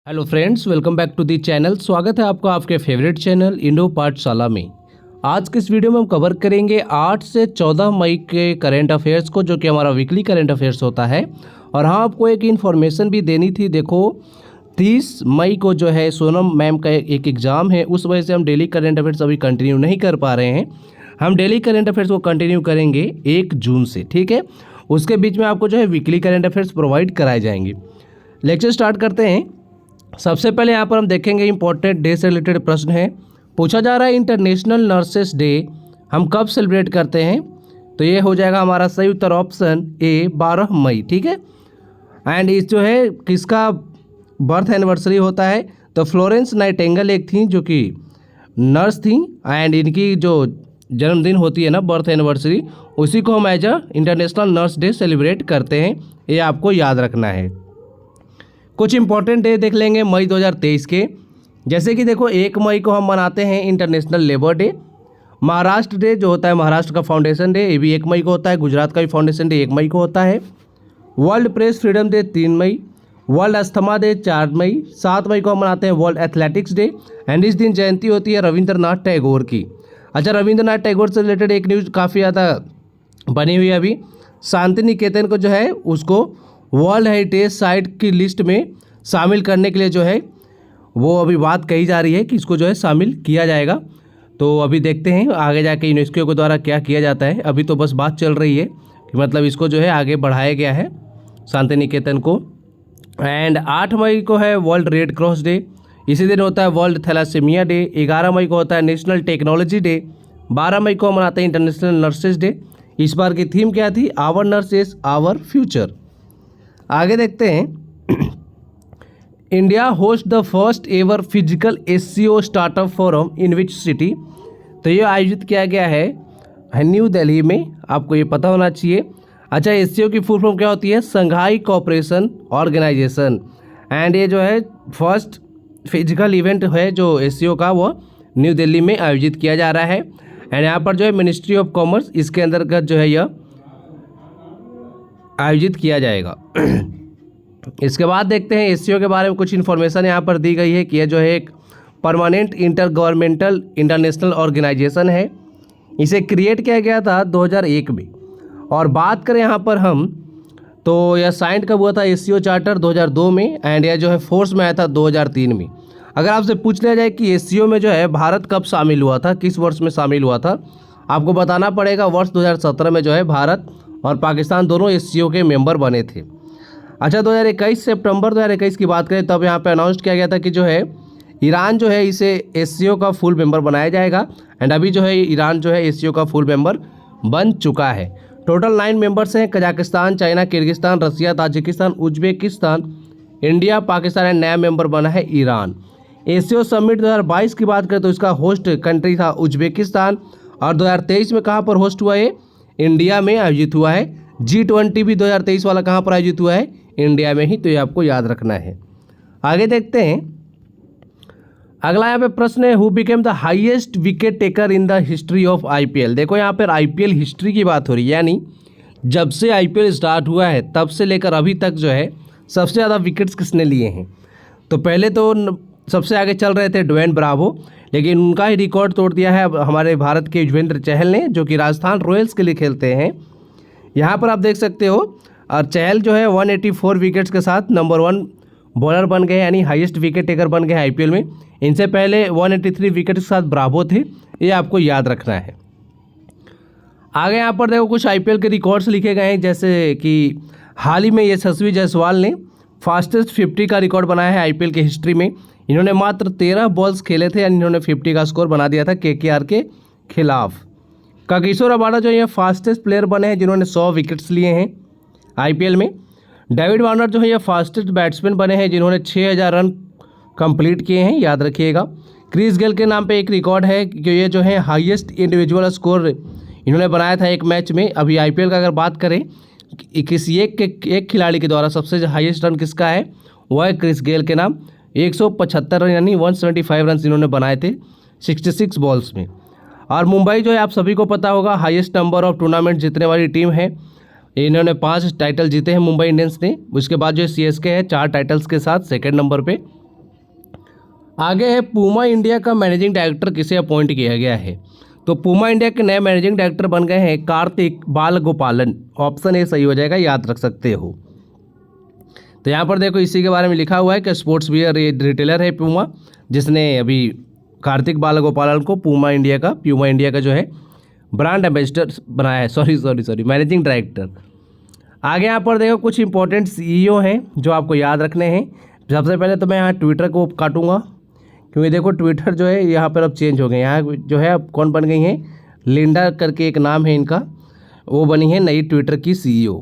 Hello friends, welcome back to the channel. स्वागत है आपका आपके फेवरेट चैनल इंडो पाठशाला में। आज के इस वीडियो में हम कवर करेंगे 8 से 14 मई के करंट अफेयर्स को, जो कि हमारा वीकली करंट अफेयर्स होता है। और हाँ, आपको एक इन्फॉर्मेशन भी देनी थी। देखो, 30 मई को जो है सोनम मैम का एक एग्ज़ाम है, उस वजह से हम डेली करंट अफेयर्स अभी कंटिन्यू नहीं कर पा रहे हैं। हम डेली करंट अफेयर्स को कंटिन्यू करेंगे 1 जून से, ठीक है। उसके बीच में आपको जो है वीकली करंट अफेयर्स प्रोवाइड कराए जाएंगे। लेक्चर स्टार्ट करते हैं। सबसे पहले यहाँ पर हम देखेंगे इंपॉर्टेंट डे से रिलेटेड प्रश्न है। पूछा जा रहा है इंटरनेशनल नर्सेस डे हम कब सेलिब्रेट करते हैं? तो ये हो जाएगा हमारा सही उत्तर ऑप्शन ए 12 मई, ठीक है। एंड इस जो है किसका बर्थ एनिवर्सरी होता है? तो फ्लोरेंस नाइटिंगेल एक थी जो कि नर्स थी, एंड इनकी जो जन्मदिन होती है ना, बर्थ एनिवर्सरी, उसी को हम as a international nurse day celebrate करते हैं। ये आपको याद रखना है। कुछ इंपॉर्टेंट डे देख लेंगे मई 2023 के। जैसे कि देखो, 1 मई को हम मनाते हैं international labour day. Maharashtra day जो होता है, महाराष्ट्र का फाउंडेशन डे, ये भी 1 मई को होता है। गुजरात का भी फाउंडेशन डे 1 मई को होता है। वर्ल्ड प्रेस फ्रीडम डे 3 मई। वर्ल्ड अस्थमा डे 4 मई। 7 मई को हम मनाते हैं वर्ल्ड एथलेटिक्स डे, एंड इस दिन जयंती होती है रविंद्रनाथ टैगोर की। अच्छा, रविंद्रनाथ टैगोर से रिलेटेड एक न्यूज़ काफ़ी ज़्यादा बनी हुई है अभी। शांति निकेतन को जो है उसको वर्ल्ड हेरिटेज साइट की लिस्ट में शामिल करने के लिए जो है वो अभी बात कही जा रही है कि इसको जो है शामिल किया जाएगा। तो अभी देखते हैं आगे जाके यूनेस्को के द्वारा क्या किया जाता है। अभी तो बस बात चल रही है कि मतलब इसको जो है आगे बढ़ाया गया है शांति निकेतन को। एंड 8 मई को है वर्ल्ड रेड क्रॉस डे। इसी दिन होता है वर्ल्ड थैलासेमिया डे। 11 मई को होता है नेशनल टेक्नोलॉजी डे। 12 मई को मनाते हैं इंटरनेशनल नर्सेज डे। इस बार की थीम क्या थी? Our nurse is our future. आगे देखते हैं। India host the first ever physical SCO startup forum in which city? तो ये आयोजित किया गया है न्यू दिल्ली में। आपको ये पता होना चाहिए। अच्छा, एससीओ की फुल फॉर्म क्या होती है? संघाई कोऑपरेशन ऑर्गेनाइजेशन। एंड ये जो है फर्स्ट फिजिकल इवेंट है जो एससीओ का, वो न्यू दिल्ली में आयोजित किया जा रहा है। एंड यहाँ पर जो है मिनिस्ट्री ऑफ कॉमर्स, इसके अंतर्गत जो है यह आयोजित किया जाएगा। इसके बाद देखते हैं एससीओ के बारे में कुछ इन्फॉर्मेशन यहाँ पर दी गई है कि यह जो है एक permanent intergovernmental international organization है। इसे क्रिएट किया गया था 2001 में। और बात करें यहाँ पर हम, तो यह साइन कब हुआ था? एससीओ चार्टर 2002 में, एंड यह जो है फोर्स में आया था 2003 में। अगर आपसे पूछ लिया जाए कि एससीओ में जो है भारत कब शामिल हुआ था, किस वर्ष में शामिल हुआ था, आपको बताना पड़ेगा वर्ष 2017 में जो है भारत और पाकिस्तान दोनों एससीओ के मेंबर बने थे। अच्छा, 2021 सितंबर 2021 की बात करें, तब यहाँ पे अनाउंस किया गया था कि जो है ईरान जो है इसे एससीओ का फुल मेंबर बनाया जाएगा। एंड अभी जो है ईरान जो है एससीओ का फुल मेंबर बन चुका है। टोटल 9 मेंबर्स हैं: Kazakhstan, China, Kyrgyzstan, Russia, Tajikistan, Uzbekistan, India, Pakistan, and नया मेंबर बना है ईरान। एससीओ समिट 2022 की बात करें तो इसका होस्ट कंट्री था उज्बेकिस्तान। और 2023 में कहाँ पर होस्ट हुआ है? इंडिया में आयोजित हुआ है। G20 भी 2023 वाला कहाँ पर आयोजित हुआ है? इंडिया में ही। तो ये आपको याद रखना है। आगे देखते हैं। अगला यहाँ पे प्रश्न है, who became the highest wicket taker in the history of IPL? देखो, यहाँ पर आईपीएल हिस्ट्री की बात हो रही है, यानी जब से आईपीएल स्टार्ट हुआ है तब से लेकर अभी तक जो है सबसे ज़्यादा विकेट्स किसने लिए हैं? तो पहले तो सबसे आगे चल रहे थे ड्वेन ब्रावो, लेकिन उनका ही रिकॉर्ड तोड़ दिया है हमारे भारत के युजवेंद्र चहल ने, जो कि राजस्थान रॉयल्स के लिए खेलते हैं। यहाँ पर आप देख सकते हो, और चहल जो है 184 विकेट्स के साथ नंबर 1 बॉलर बन गए, यानी हाईएस्ट विकेट टेकर बन गए आईपीएल में। इनसे पहले 183 विकेट के साथ ब्रावो थे। ये आपको याद रखना है। आगे यहाँ पर देखो कुछ आईपीएल के रिकॉर्ड्स लिखे गए हैं, जैसे कि हाल ही में यशस्वी जायसवाल ने फास्टेस्ट 50 का रिकॉर्ड बनाया है आईपीएल की हिस्ट्री में। इन्होंने मात्र 13 बॉल्स खेले थे, यानी इन्होंने 50 का स्कोर बना दिया था केकेआर के खिलाफ। कागिसो रबाडा जो है फास्टेस्ट प्लेयर बने हैं जिन्होंने 100 विकेट्स लिए हैं आईपीएल में। डेविड वार्नर जो है ये फास्टेस्ट बैट्समैन बने हैं जिन्होंने 6000 रन कंप्लीट किए हैं, याद रखिएगा। क्रिस गेल के नाम पे एक रिकॉर्ड है कि ये जो है हाईएस्ट इंडिविजुअल स्कोर इन्होंने बनाया था एक मैच में। अभी आईपीएल का अगर बात करें, किसी एक खिलाड़ी के द्वारा सबसे हाईएस्ट रन किसका है, वह है क्रिस गेल के नाम। 175 रन यानी 175 रन इन्होंने बनाए थे 66 बॉल्स में। और मुंबई जो है आप सभी को पता होगा हाईएस्ट नंबर ऑफ टूर्नामेंट जीतने वाली टीम है। इन्होंने 5 टाइटल जीते हैं मुंबई इंडियंस ने। उसके बाद जो सीएसके है 4 टाइटल्स के साथ सेकंड नंबर पे। आगे है पूमा इंडिया का मैनेजिंग डायरेक्टर किसे अपॉइंट किया गया है। तो पूमा इंडिया के नए मैनेजिंग डायरेक्टर बन गए हैं कार्तिक बालगोपालन। ऑप्शन ए सही हो जाएगा, याद रख सकते हो। तो यहाँ पर देखो इसी के बारे में लिखा हुआ है कि स्पोर्ट्स वियर रिटेलर है पूमा, जिसने अभी कार्तिक बालगोपालन को पूमा इंडिया का जो है ब्रांड एम्बेसडर बनाया है। Sorry managing director. आगे यहाँ पर देखो कुछ इंपॉर्टेंट CEO हैं जो आपको याद रखने हैं। सबसे पहले तो मैं यहाँ ट्विटर को काटूंगा, क्योंकि देखो ट्विटर जो है यहाँ पर अब चेंज हो गए। यहाँ जो है अब कौन बन गई हैं, लिंडा करके एक नाम है इनका, वो बनी है नई ट्विटर की CEO।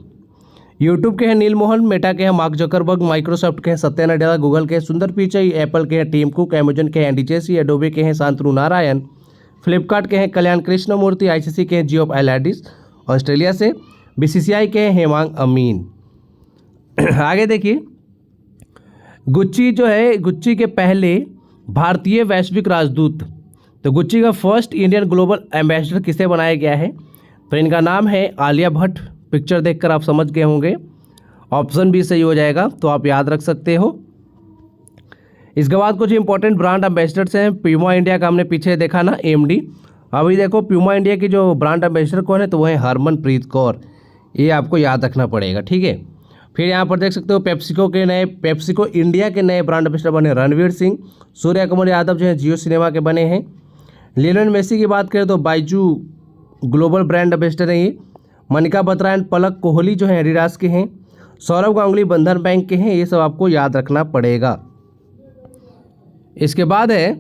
यूट्यूब के हैं नील मोहन, मेटा के हैं मार्क जकरबर्ग, माइक्रोसॉफ्ट के हैं सत्या नाडेला, गूगल के हैं सुंदर पिचाई, एप्पल के हैं टीम कुक, अमेजन के हैं एंडी जेसी, एडोबे के हैं शांतनु नारायण, फ्लिपकार्ट के हैं कल्याण कृष्णमूर्ति, ICC के हैं जियोफ एलाडिस, ऑस्ट्रेलिया से BCCI के हैं हेमांग अमीन। आगे देखिए, गुच्ची जो है, गुच्ची के पहले भारतीय वैश्विक राजदूत, तो गुच्ची का फर्स्ट इंडियन ग्लोबल एम्बेसडर किसे बनाया गया है। तो इनका नाम है आलिया भट्ट। पिक्चर देखकर आप समझ गए होंगे, ऑप्शन बी सही हो जाएगा, तो आप याद रख सकते हो। इसके बाद कुछ इंपॉर्टेंट ब्रांड एम्बेसडर्स हैं। प्यूमा इंडिया का हमने पीछे देखा ना, MD। अभी देखो प्यूमा इंडिया की जो ब्रांड एम्बेसडर कौन है, तो वो है हरमनप्रीत कौर। ये आपको याद रखना पड़ेगा, ठीक है। फिर यहाँ पर देख सकते हो पेप्सिको इंडिया के नए ब्रांड एम्बेसडर बने रणवीर सिंह। सूर्य कुमार यादव जो है जियो सिनेमा के बने हैं। लियोनेल मेसी की बात करें तो बाइजू ग्लोबल ब्रांड एम्बेसडर हैं ये। मनिका बत्रा एंड पलक कोहली जो है एडिडास के हैं। सौरव गांगुली बंधन बैंक के हैं। ये सब आपको याद रखना पड़ेगा। इसके बाद है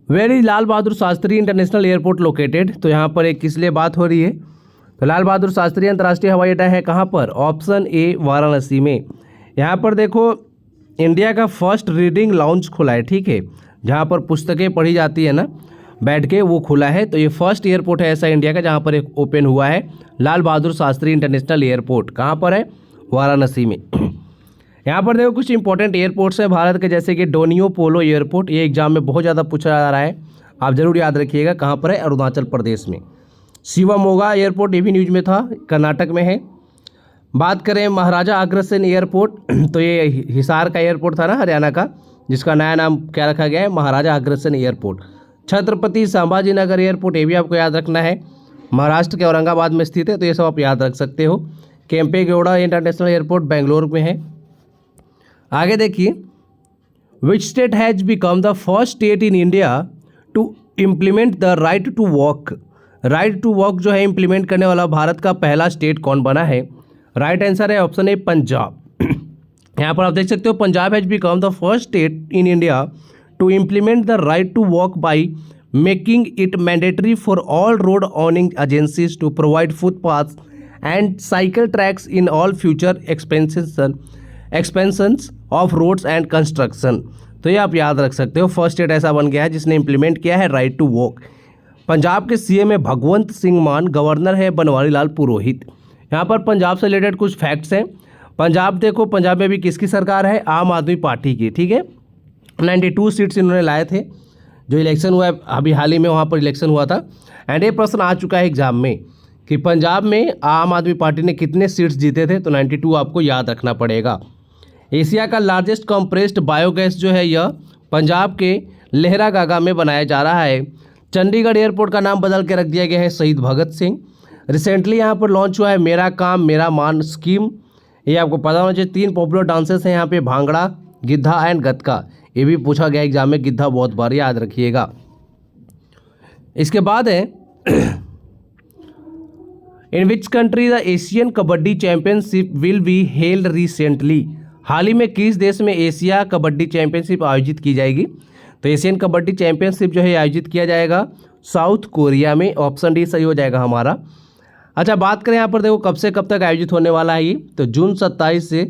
where is Lal Bahadur Shastri international airport located. तो यहाँ पर एक किस लिए बात हो रही है, तो लाल बहादुर शास्त्री अंतर्राष्ट्रीय हवाई अड्डा है कहाँ पर, ऑप्शन ए वाराणसी में। यहाँ पर देखो इंडिया का फर्स्ट रीडिंग लाउंज खुला है, ठीक है, जहाँ पर पुस्तकें पढ़ी जाती है ना बैठ के, वो खुला है। तो ये फर्स्ट एयरपोर्ट है ऐसा इंडिया का जहाँ पर एक ओपन हुआ है लाल बहादुर शास्त्री इंटरनेशनल एयरपोर्ट। कहाँ पर है, वाराणसी में। यहाँ पर देखो कुछ इंपॉर्टेंट एयरपोर्ट्स हैं भारत के, जैसे कि डोनियो पोलो एयरपोर्ट। ये एग्जाम में बहुत ज़्यादा पूछा जा रहा है, आप जरूर याद रखिएगा। कहाँ पर है, अरुणाचल प्रदेश में। शिवामोगा एयरपोर्ट ये भी न्यूज में था, कर्नाटक में है। बात करें महाराजा अग्रसेन एयरपोर्ट, तो ये हिसार का एयरपोर्ट था ना हरियाणा का, जिसका नया नाम क्या रखा गया है, महाराजा अग्रसेन एयरपोर्ट। छत्रपति संभाजी नगर एयरपोर्ट, ये भी आपको याद रखना है, महाराष्ट्र के औरंगाबाद में स्थित है। तो ये सब आप याद रख सकते हो। केम्पेगौड़ा इंटरनेशनल एयरपोर्ट बेंगलोर में है। आगे देखिए, which state has become the first state in India to implement the right to walk. Right to walk जो है इम्प्लीमेंट करने वाला भारत का पहला स्टेट कौन बना है। राइट आंसर है ऑप्शन ए पंजाब। यहाँ पर आप देख सकते हो, Punjab has become the first state in India to implement the right to walk by making it mandatory for all road owning agencies to provide footpaths and cycle tracks in all future expansions of roads and construction. तो ये आप याद रख सकते हो, first state ऐसा बन गया है जिसने इंप्लीमेंट किया है राइट टू वॉक। पंजाब के CM है भगवंत सिंह मान, गवर्नर है बनवारी लाल पुरोहित। यहाँ पर पंजाब से रिलेटेड कुछ फैक्ट्स हैं। पंजाब देखो, पंजाब में भी किसकी सरकार है, आम आदमी पार्टी की, ठीक है। 92 सीट्स इन्होंने लाए थे। जो इलेक्शन हुआ है अभी हाल ही में, वहाँ पर इलेक्शन हुआ था। एंड ये प्रश्न आ चुका है एग्जाम में कि पंजाब में आम आदमी पार्टी ने कितने सीट्स जीते थे, तो 92 आपको याद रखना पड़ेगा। एशिया का लार्जेस्ट कंप्रेस्ड बायोगैस जो है यह पंजाब के लहरागागा में बनाया जा रहा है। चंडीगढ़ एयरपोर्ट का नाम बदल के रख दिया गया है शहीद भगत सिंह। रिसेंटली यहाँ पर लॉन्च हुआ है मेरा काम मेरा मान स्कीम। ये आपको पता होना चाहिए। 3 पॉपुलर डांसेस हैं यहाँ पे, भांगड़ा, गिद्धा एंड गतका। ये भी पूछा गया एग्जाम में, गिद्धा बहुत बार, याद रखिएगा। इसके बाद है in which country the Asian kabaddi championship will be held recently. हाल ही में किस देश में एशिया कबड्डी चैंपियनशिप आयोजित की जाएगी। तो एशियन कबड्डी चैंपियनशिप जो है आयोजित किया जाएगा साउथ कोरिया में। ऑप्शन डी सही हो जाएगा हमारा। अच्छा, बात करें यहाँ पर देखो कब से कब तक आयोजित होने वाला है ये, तो जून 27 से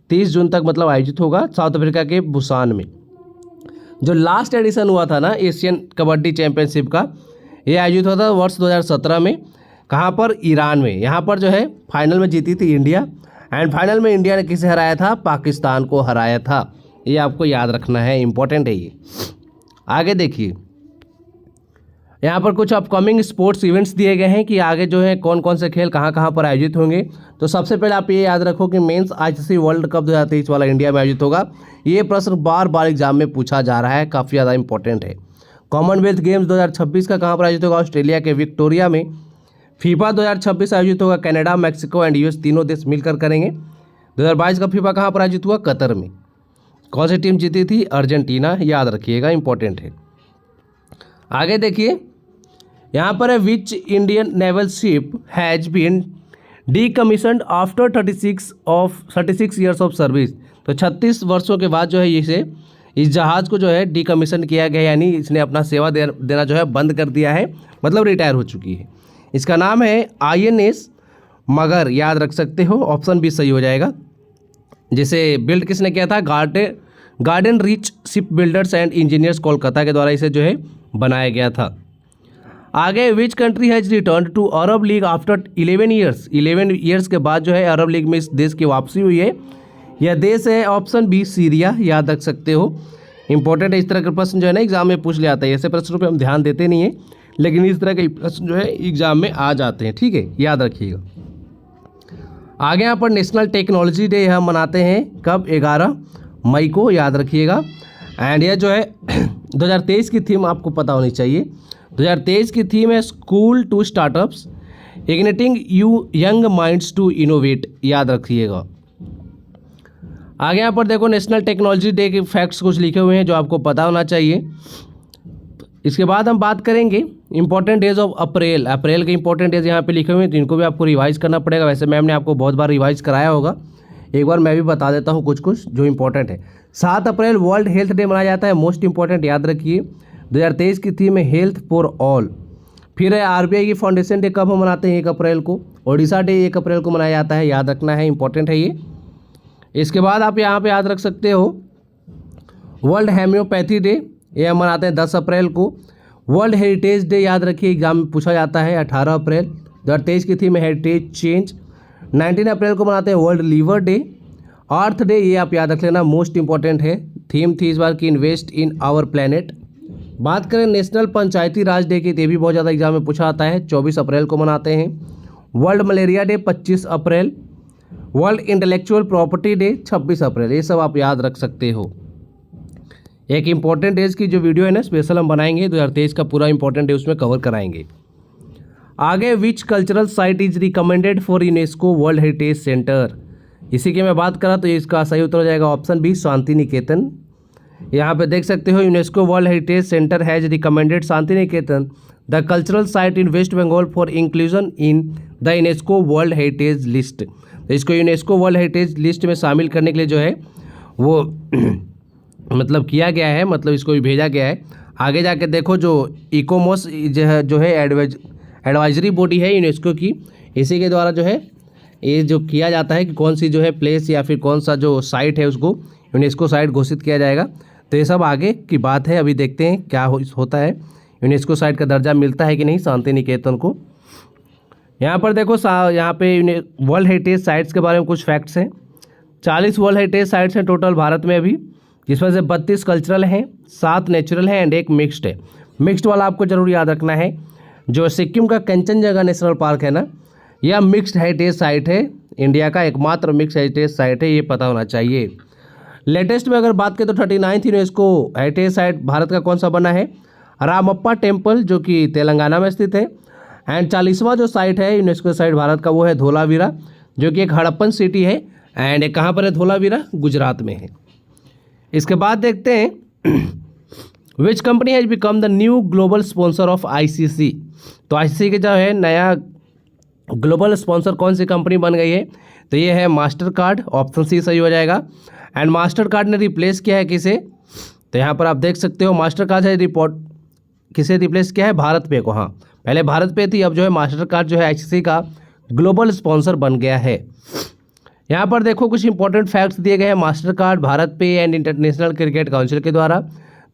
30 जून तक मतलब आयोजित होगा साउथ अफ्रीका के बुसान में। जो लास्ट एडिशन हुआ था ना एशियन कबड्डी चैंपियनशिप का, ये आयोजित हुआ था वर्ष 2017 में। कहाँ पर, ईरान में। यहाँ पर जो है फाइनल में जीती थी इंडिया, एंड फाइनल में इंडिया ने किसे हराया था, पाकिस्तान को हराया था। ये आपको याद रखना है, इंपॉर्टेंट है ये। आगे देखिए, यहाँ पर कुछ अपकमिंग स्पोर्ट्स इवेंट्स दिए गए हैं कि आगे जो है कौन कौन से खेल कहाँ कहाँ पर आयोजित होंगे। तो सबसे पहले आप ये याद रखो कि मेंस आईसीसी वर्ल्ड कप 2023 वाला इंडिया में आयोजित होगा। ये प्रश्न बार बार एग्जाम में पूछा जा रहा है, काफ़ी ज़्यादा इंपॉर्टेंट है। कॉमनवेल्थ गेम्स 2026 का कहाँ पर आयोजित होगा? ऑस्ट्रेलिया के विक्टोरिया में। फीफा 2026 आयोजित होगा कनाडा, मैक्सिको एंड यूएस तीनों देश मिलकर करेंगे। 2022 का फीफा कहाँ पर आयोजित हुआ? कतर में। कौन सी टीम जीती थी? अर्जेंटीना, याद रखिएगा, इंपॉर्टेंट है। आगे देखिए, यहाँ पर है which Indian naval ship has been decommissioned after 36 years of service. तो 36 वर्षों के बाद जो है इस जहाज़ को जो है डीकमीशन किया गया, यानी इसने अपना सेवा देना जो है बंद कर दिया है, मतलब रिटायर हो चुकी है। इसका नाम है INS मगर, याद रख सकते हो, ऑप्शन बी सही हो जाएगा। जिसे बिल्ड किसने किया था? Garden Reach ship builders and engineers Kolkata के द्वारा इसे जो है बनाया गया था। आगे, which country has return to Arab League after 11 years. 11 years के बाद जो है अरब लीग में इस देश की वापसी हुई है। यह देश है ऑप्शन बी सीरिया, याद रख सकते हो, इंपॉर्टेंट है। इस तरह के प्रश्न जो है ना एग्जाम में पूछ ले आता है। ऐसे प्रश्नों पे हम ध्यान देते नहीं है, लेकिन इस तरह के प्रश्न जो है एग्जाम में आ जाते हैं, ठीक है, याद रखिएगा। आगे यहाँ पर नेशनल टेक्नोलॉजी डे हम मनाते हैं कब? 11 मई को, याद रखिएगा। एंड यह जो है 2023 की थीम आपको पता होनी चाहिए। 2023 की थीम है school to startups igniting young minds to innovate, याद रखिएगा। आगे यहाँ पर देखो, नेशनल टेक्नोलॉजी डे के फैक्ट्स कुछ लिखे हुए हैं जो आपको पता होना चाहिए। इसके बाद हम बात करेंगे इंपॉर्टेंट डेज ऑफ अप्रैल के इंपॉर्टेंट डेज यहाँ पे लिखे हुए हैं, तो इनको भी आपको रिवाइज करना पड़ेगा। वैसे मैम ने आपको बहुत बार रिवाइज कराया होगा, एक बार मैं भी बता देता हूँ कुछ कुछ जो इंपॉर्टेंट है। 7 अप्रैल वर्ल्ड हेल्थ डे मनाया जाता है, मोस्ट इंपॉर्टेंट, याद रखिए। 2023 की थीम है हेल्थ फॉर ऑल। फिर है RBI की फाउंडेशन डे कब हम मनाते हैं? 1 अप्रैल को। ओडिशा डे 1 अप्रैल को मनाया जाता है, याद रखना है, इंपॉर्टेंट है ये। इसके बाद आप यहाँ पे याद रख सकते हो वर्ल्ड हेम्योपैथी डे, ये हम मनाते हैं 10 अप्रैल को। वर्ल्ड हेरिटेज डे, याद रखिए, एग्जाम में पूछा जाता है, 18 अप्रैल। 2023 की थीम है हेरिटेज चेंज। 19 अप्रैल को मनाते हैं वर्ल्ड लिवर डे। अर्थ डे, ये आप याद रख लेना, मोस्ट इंपॉर्टेंट है। थीम थी इस बार की इन्वेस्ट इन आवर प्लैनेट। बात करें नेशनल पंचायती राज डे की, तो ये भी बहुत ज़्यादा एग्जाम में पूछा आता है, 24 अप्रैल को मनाते हैं। वर्ल्ड मलेरिया डे 25 अप्रैल। वर्ल्ड इंटेलेक्चुअल प्रॉपर्टी डे 26 अप्रैल। ये सब आप याद रख सकते हो। एक इंपॉर्टेंट डेज की जो वीडियो है ना स्पेशल हम बनाएंगे, 2023 का पूरा इंपॉर्टेंट डे उसमें कवर कराएंगे। आगे, which cultural site is recommended for UNESCO World Heritage Centre. इसी की मैं बात करा तो इसका सही उत्तर हो जाएगा ऑप्शन बी, शांति निकेतन। यहाँ पे देख सकते हो, UNESCO World Heritage Centre has recommended Shantiniketan the cultural site in West Bengal for inclusion in the UNESCO World Heritage List. तो इसको यूनेस्को वर्ल्ड हेरिटेज लिस्ट में शामिल करने के लिए जो है वो मतलब किया गया है, मतलब इसको भी भेजा गया है। आगे जाके देखो, जो इकोमोस जो है एडवाइजरी बॉडी है यूनेस्को की, इसी के द्वारा जो है ये जो किया जाता है कि कौन सी जो है प्लेस या फिर कौन सा जो साइट है उसको यूनेस्को साइट घोषित किया जाएगा। तो ये सब आगे की बात है, अभी देखते हैं क्या होता है, यूनेस्को साइट का दर्जा मिलता है कि नहीं शांति निकेतन को। यहाँ पर देखो, यहाँ पे वर्ल्ड हेरिटेज साइट्स के बारे में कुछ फैक्ट्स हैं। 40 वर्ल्ड हेरिटेज साइट्स हैं टोटल भारत में अभी, जिसमें से 32 कल्चरल हैं, 7 नेचुरल हैं एंड 1 मिक्स्ड है। मिक्स्ड वाला आपको जरूर याद रखना है। जो सिक्किम का कंचनजंगा नेशनल पार्क है ना, यह मिक्स्ड हेरिटेज साइट है, इंडिया का एकमात्र मिक्स्ड हेरिटेज साइट है, ये पता होना चाहिए। लेटेस्ट में अगर बात करें तो 39 यूनेस्को हेरिटेज साइट भारत का कौन सा बना है? रामप्पा टेम्पल, जो कि तेलंगाना में स्थित है। एंड 40वां जो साइट है यूनेस्को साइट भारत का, वो है धोलावीरा, जो कि एक हड़प्पन सिटी है। एंड कहाँ पर है धोलावीरा? गुजरात में है। इसके बाद देखते हैं which company has become the new global sponsor of ICC। तो ICC के जो है नया ग्लोबल स्पॉन्सर कौन सी कंपनी बन गई है? तो ये है मास्टर कार्ड, ऑप्शन सी सही हो जाएगा। एंड मास्टर कार्ड ने रिप्लेस किया है किसे? तो यहाँ पर आप देख सकते हो मास्टर कार्ड है किसे रिप्लेस किया है? भारत पे को। हाँ, पहले भारत पे थी, अब जो है मास्टर कार्ड जो है ICC का ग्लोबल स्पॉन्सर बन गया है। यहाँ पर देखो कुछ इंपॉर्टेंट फैक्ट्स दिए गए हैं मास्टर कार्ड भारत पे एंड इंटरनेशनल क्रिकेट काउंसिल के द्वारा।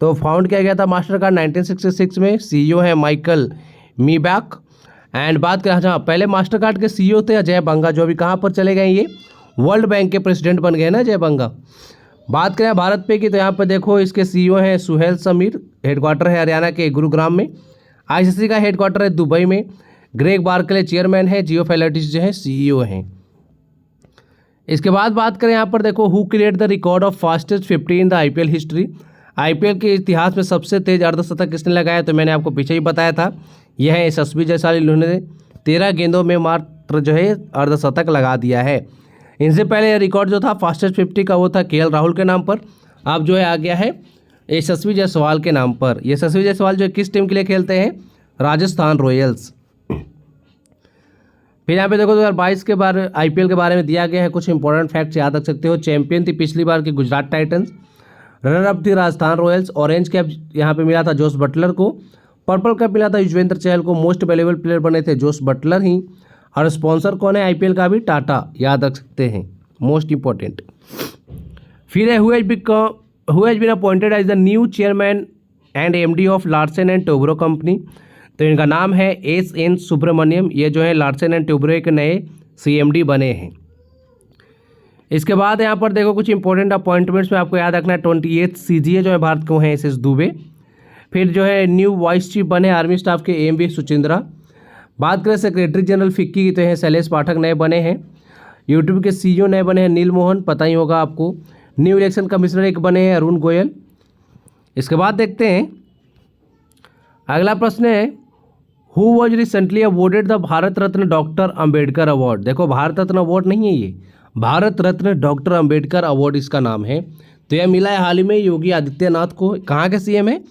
तो फाउंड किया गया था मास्टर कार्ड 1966 में। CEO है माइकल मीबैक। एंड बात करें, हाँ, पहले मास्टर कार्ड के CEO थे अजय बंगा, जो अभी कहाँ पर चले गए, ये वर्ल्ड बैंक के प्रेसिडेंट बन गए ना अजय बंगा। बात करें भारत पे की, तो यहाँ पर देखो इसके CEO हैं सुहेल समीर, हेडक्वार्टर है हरियाणा के गुरुग्राम में। आईसीसी का हेडक्वार्टर है दुबई में। ग्रेग बार्कले चेयरमैन है, जियो फैलेटिस जो है CEO हैं। इसके बाद बात करें यहाँ पर देखो, who create the record of fastest 50 in the IPL history. IPL के इतिहास में सबसे तेज अर्धशतक किसने लगाया, तो मैंने आपको पीछे ही बताया था, यह है यशस्वी जायसवाल। इन्होंने 13 गेंदों में मात्र जो है अर्धशतक लगा दिया है। इनसे पहले यह रिकॉर्ड जो था फास्टेस्ट 50 का वो था KL राहुल के नाम पर, अब जो है आ गया है यशस्वी जायसवाल के नाम पर। यशस्वी जायसवाल जो किस टीम के लिए खेलते हैं, राजस्थान रॉयल्स। फिर यहाँ पे देखो 2022 के बारे IPL के बारे में दिया गया है, कुछ इंपॉर्टेंट फैक्ट्स याद रख सकते हो। चैंपियन थी पिछली बार की गुजरात टाइटंस, रनर अप थी राजस्थान रॉयल्स। ऑरेंज कैप यहाँ पे मिला था जोस बटलर को, पर्पल कैप मिला था युजवेंद्र चहल को। मोस्ट वैल्यूएबल प्लेयर बने थे जोस बटलर ही। और स्पॉन्सर कौन है IPL का भी, टाटा, याद रख सकते हैं, मोस्ट इंपॉर्टेंट। फिर है who has been appointed as the new chairman and MD of Larsen and Toubro company, तो इनका नाम है SN सुब्रमण्यम। ये जो है लार्सन एंड टोब्रो के नए CMD बने हैं। इसके बाद यहाँ पर देखो कुछ इंपॉर्टेंट अपॉइंटमेंट्स में आपको याद रखना है। 28 CGA जो है भारत को हैं SS दुबे। फिर जो है न्यू वाइस चीफ बने आर्मी स्टाफ के AMV सुचिंद्रा। बात करें सेक्रेटरी जनरल फिक्की की, तो हैं शैलेश पाठक नए बने हैं। यूट्यूब के CEO नए बने हैं नील मोहन, पता ही होगा आपको। न्यू इलेक्शन कमिश्नर एक बने हैं अरुण गोयल। इसके बाद देखते हैं अगला प्रश्न है, who was recently awarded the Bharat Ratna doctor Ambedkar award. देखो भारत रत्न अवार्ड नहीं है ये, भारत रत्न डॉक्टर अंबेडकर अवार्ड इसका नाम है। तो यह मिला है हाल ही में योगी आदित्यनाथ को। कहाँ के CM है,